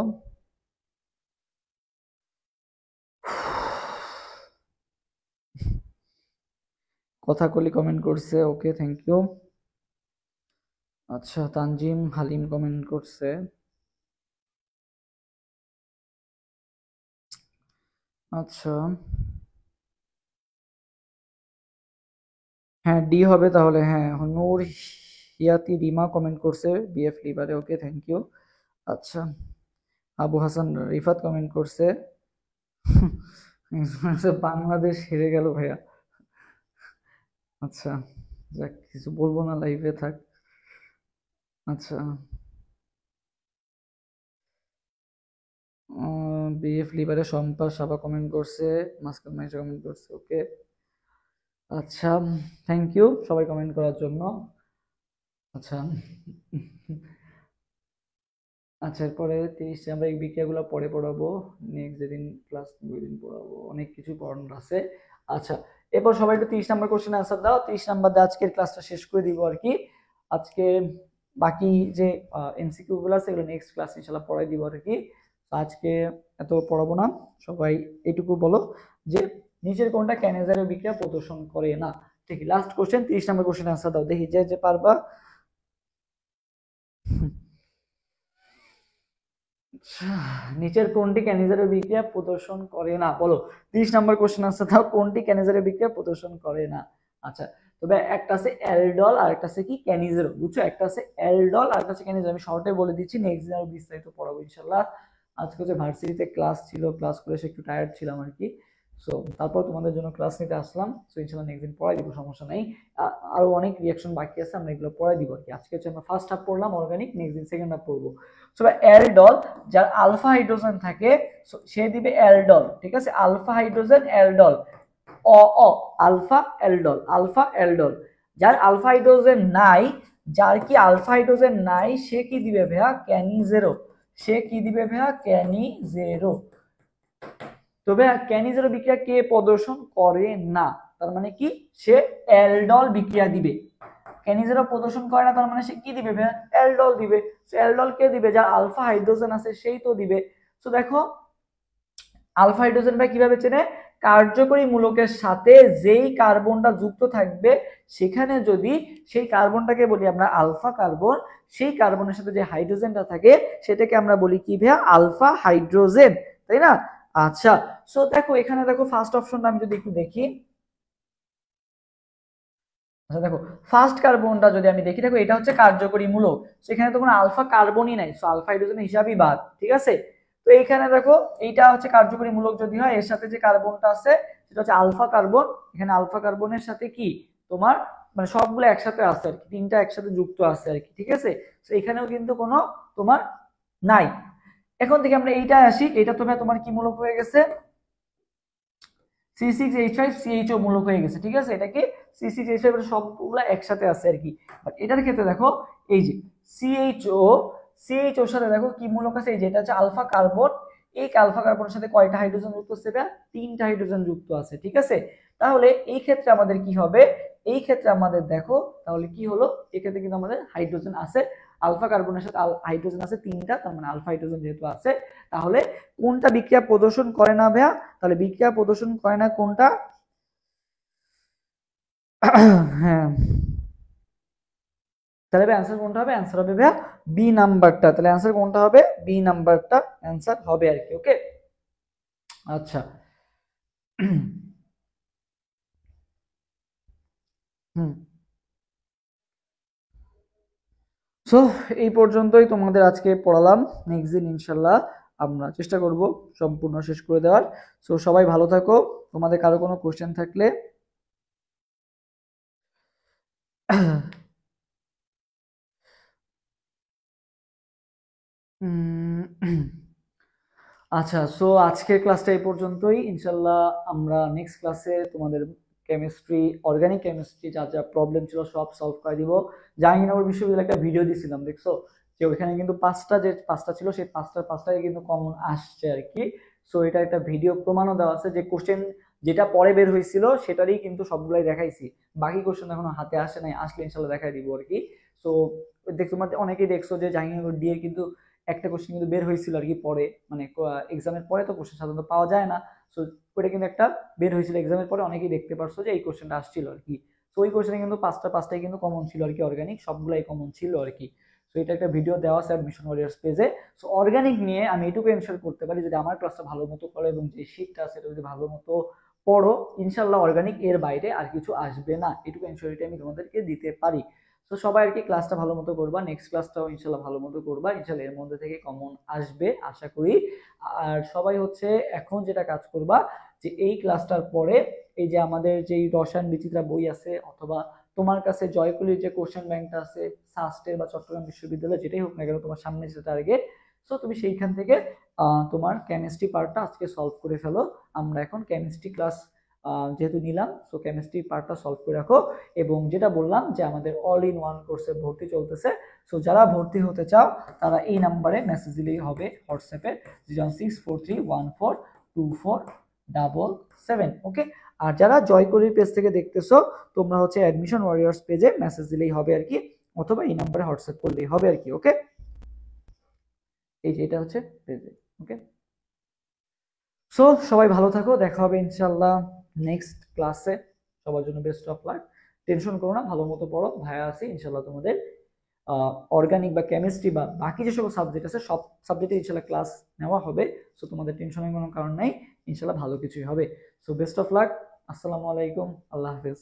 কথা কলি কমেন্ট করছে, ওকে থ্যাংক ইউ। আচ্ছা তানজিম হালিম কমেন্ট করছে। আচ্ছা হ্যাঁ ডি হবে তাহলে, হ্যাঁ নূর হিয়াতি রিমা কমেন্ট করছে বিএফ লিবারে, ওকে থ্যাংক ইউ। আচ্ছা আবু হাসান রিফাত কমেন্ট করছে বাংলাদেশ হেরে গেল ভাইয়া। আচ্ছা যাক কিছু বলবো না, লাইভে থাক। আচ্ছা বিএফ লিবারে সম্পা সাবা কমেন্ট করছে, মাসকান মাইশা কমেন্ট করছে, ওকে। আচ্ছা থ্যাংক ইউ সবাই কমেন্ট করার জন্য। আচ্ছা আচ্ছা এরপরে 30 আমরা এই বিক্রিয়াগুলো পরে পড়াবো, নেক্সট যেদিন ক্লাস ওই দিন পড়াবো, অনেক কিছু পড়ানোর আছে। আচ্ছা এরপর সবাই একটু 30 নাম্বার কোশ্চেন আনসার দাও, 30 নাম্বার দিয়ে আজকের ক্লাসটা শেষ করে দিব আর কি। আজকে বাকি যে এমসিকিউ গুলো আছে এগুলো নেক্সট ক্লাস ইনশাআল্লাহ পড়াই দিব আর কি। আজকে এত পড়াবো না, সবাই এটুকু বলো যে নিচের কোনটা ক্যানেজারের বিক্রিয়া প্রদর্শন করে না। ঠিক last question 30 number question answer দাও দেখি, যে যে পারবা। নিচের কোনটি ক্যানিজারের বিক্রিয়া প্রদর্শন করে না, বলো 30 নাম্বার কোশ্চেন আনসার দাও, কোনটি ক্যানিজারের বিক্রিয়া প্রদর্শন করে না। আচ্ছা তবে একটা আছে অ্যালডল আর একটা আছে কি ক্যানিজারো, বুঝছো, একটা আছে অ্যালডল আর একটা আছে ক্যানিজারো। আমি শর্টে বলে দিচ্ছি, নেক্সট দিন আরো বিস্তারিত পড়াবো ইনশাআল্লাহ। আজকে হচ্ছে ভার্সিটিতে ক্লাস ছিল, ক্লাস করে এসে একটু টায়ার্ড ছিলাম আর কি। সো তারপর তোমাদের জন্য ক্লাস নিতে আসলাম। সো ইনশাআল্লাহ নেক্সট দিন পড়াই দিব, সমস্যা নাই। আরো অনেক রিঅ্যাকশন বাকি আছে, আমরা এগুলো পড়াই দিব আর কি। আজকে হচ্ছে আমরা ফার্স্ট হাফ পড়লাম অর্গানিক, নেক্সট দিন সেকেন্ড হাফ পড়বো। সো অ্যালডল যার আলফা হাইড্রোজেন থাকে সে দিবে অ্যালডল, ঠিক আছে, আলফা হাইড্রোজেন অ্যালডল, অ অ আলফা অ্যালডল, আলফা অ্যালডল। যার আলফা হাইড্রোজেন নাই, যার কি আলফা হাইড্রোজেন নাই সে কি দিবে ভাইয়া, ক্যানিজেরো, সে কি দিবে ভাইয়া, ক্যানিজেরো। তবে ক্যানিজেরো বিক্রিয়া কে প্রদর্শন করে না, তার মানে কি সে অ্যালডল বিক্রিয়া দিবে। ক্যানিজেরো প্রদর্শন করে না তার মানে সে কি দিবে ভাইয়া, অ্যালডল দিবে। অ্যালডল কে দিবে, যার আলফা হাইড্রোজেন আছে সেই তো দিবে। তো দেখো আলফা হাইড্রোজেনটা কিভাবে চেনে, কার্যকরী মূলকের সাথে যেই কার্বনটা যুক্ত থাকবে সেখানে যদি সেই কার্বনটাকে বলি আমরা আলফা কার্বন, সেই কার্বনের সাথে যে হাইড্রোজেনটা থাকে সেটাকে আমরা বলি কি ভাইয়া, আলফা হাইড্রোজেন, তাই না। আচ্ছা সো দেখো এখানে দেখো ফার্স্ট অপশনটা আমি যদি একটু দেখি, আচ্ছা দেখো ফার্স্ট কার্বনটা যদি আমি দেখি, দেখো এটা হচ্ছে কার্যকরী মূলক, সেখানে তো কোনো আলফা কার্বনই নাই, সো আলফা হাইড্রোজেন হিসাবই বাদ, ঠিক আছে। তো এইখানে দেখো এইটা হচ্ছে কার্যকরী মূলক যদি হয়, এর সাথে যে কার্বনটা আছে সেটা হচ্ছে আলফা কার্বন। এখানে আলফা কার্বনের সাথে কি তোমার মানে সবগুলো একসাথে আছে আর কি, তিনটা একসাথে যুক্ত আছে আর কি, ঠিক আছে। তো এখানেও কিন্তু কোনো তোমার নাই। এখন থেকে আমরা এইটা আসি, এটা তোমার কি মূলক হয়ে গেছে, C6H5CHO মূলক হয়ে গেছে, ঠিক আছে। এটা কি C6H5 সবগুলো একসাথে আছে আর কি। বাট এটার ক্ষেত্রে দেখো এই যে CHOর সাথে দেখো কি মূলক আছে, এই যে এটা হচ্ছে আলফা কার্বন। এই আলফা কার্বনের সাথে কয়টা হাইড্রোজেন যুক্ত আছে, তিনটা হাইড্রোজেন যুক্ত আছে, ঠিক আছে। তাহলে এই ক্ষেত্রে আমাদের কি হবে, এই ক্ষেত্রে আমাদের দেখো তাহলে কি হলো, এই ক্ষেত্রে কিন্তু আমাদের হাইড্রোজেন আছে। আলফা কার্বনের সাথে হাইড্রোজেন আছে 3টা, তার মানে আলফা হাইড্রোজেন যেহেতু আছে, তাহলে কোনটা বিক্রিয়া প্রদর্শন করে না ভাইয়া? তাহলে বিক্রিয়া প্রদর্শন করে না কোনটা? হ্যাঁ, তাহলে অ্যান্সার কোনটা হবে? অ্যান্সার হবে ভাইয়া বি নাম্বারটা। তাহলে অ্যান্সার কোনটা হবে? বি নাম্বারটা অ্যান্সার হবে আর কি। ওকে, আচ্ছা। হুম, সো এই পর্যন্তই তোমাদের আজকে পড়ালাম। নেক্সট দিন ইনশাল্লাহ আমরা চেষ্টা করব সম্পূর্ণ শেষ করে দেওয়ার। সো সবাই ভালো থাকো। তোমাদের কারো কোনো কোশ্চেন থাকলে আচ্ছা, সো আজকের ক্লাসটা এই পর্যন্তই। ইনশাল্লাহ আমরা নেক্সট ক্লাসে তোমাদের কেমিস্ট্রি, অর্গানিক কেমিস্ট্রি যা যা প্রবলেম ছিল সব সলভ করে দিব। জাহাঙ্গীরনগর বিশ্ববিদ্যালয়ে একটা ভিডিও দিছিলাম, দেখছো? যে ওইখানে কিন্তু পাঁচটা ছিল, সেই পাঁচটায় কিন্তু কমন আসছে আর কি। সো এটা একটা ভিডিও প্রমাণও দেওয়া আছে যে কোশ্চেন যেটা পরে বের হয়েছিল সেটারই কিন্তু সবগুলাই দেখাইছি। বাকি কোশ্চেন এখনো হাতে আসে নাই, আসলে ইনশাল্লাহ দেখাই দিব আর কি। সো তোমার অনেকেই দেখছো যে জাহাঙ্গীরনগর দিয়ে কিন্তু একটা কোশ্চেন কিন্তু বের হয়েছিল আর কি পরে, মানে এক্সামের পরে তো কোশ্চেন সাধারণত পাওয়া যায় না। সো ওইটা কিন্তু একটা বের হয়েছিল এক্সামের পরে, অনেকেই দেখতে পারছো যে এই কোশ্চেনটা আসছিল আর কি। তো ওই কোশ্চেনে কিন্তু পাঁচটাই কিন্তু কমন ছিল আর কি, অর্গানিক সবগুলাই কমন ছিল আর কি। সো এটা একটা ভিডিও দেওয়া আছে অ্যাডমিশন ওয়ারিয়ার্স পেজে। সো অর্গানিক নিয়ে আমি এটুকু এনশিওর করতে পারি, যদি আমার ক্লাসটা ভালো মতো করো এবং যে শীটটা আছে এটা যদি ভালো মতো পড়ো, ইনশাল্লাহ অর্গানিক এর বাইরে আর কিছু আসবে না, এটুকু এনশিওরিটি আমি তোমাদেরকে দিতে পারি। তো সবাই আর কি ক্লাসটা ভালো মতো করবা, নেক্সট ক্লাসটাও ইনশাল্লাহ ভালো মতো করবা, ইনশাল্লাহ এর মধ্যে থেকে কমন আসবে আশা করি। আর সবাই হচ্ছে এখন যেটা কাজ করবা, যে এই ক্লাসটার পরে এই যে আমাদের যেই রসায়ন বিচিত্রা বই আছে, অথবা তোমার কাছে জয়কুলির যে কোশ্চেন ব্যাংকটা আছে, সাস্টের বা চট্টগ্রাম বিশ্ববিদ্যালয় যেটাই হোক না কেন, তোমার সামনে যেটা টার্গেট, সো তুমি সেইখান থেকে তোমার কেমিস্ট্রি পার্টটা আজকে সলভ করে ফেলো। আমরা এখন কেমিস্ট্রি ক্লাস যেহেতু নিলাম, সো কেমিস্ট্রি পার্টটা সলভ করে রাখো। এবং যেটা বললাম যে আমাদের অল ইন ওয়ান কোর্সে ভর্তি চলতেছে, সো যারা ভর্তি হতে চাও তারা এই নাম্বারে মেসেজ দিলেই হবে হোয়াটসঅ্যাপে, 01643142477। ওকে, আর যারা জয়কলির পেজ থেকে দেখতেছো তোমরা হচ্ছে অ্যাডমিশন ওয়ারিয়ার্স পেজে মেসেজ দিলেই হবে আর কি, অথবা এই নাম্বারে হোয়াটসঅ্যাপ করলেই হবে আর কি। ওকে, এই যে এটা হচ্ছে পেজে। ওকে, সো সবাই ভালো থাকো, দেখা হবে ইনশাল্লাহ নেক্সট ক্লাসে। সবার জন্য বেস্ট অফ লাক। টেনশন করো না, ভালো মতো পড়ো, ভাইয়া আছি ইনশাল্লাহ। তোমাদের অর্গানিক বা কেমিস্ট্রি বা বাকি যে সকল সাবজেক্ট আছে সব সাবজেক্টে ইনশাল্লাহ ক্লাস নেওয়া হবে। সো তোমাদের টেনশনের কোনো কারণ নাই, ইনশাল্লাহ ভালো কিছুই হবে। So best of luck. আসসালামু আলাইকুম, আল্লাহ হাফেজ।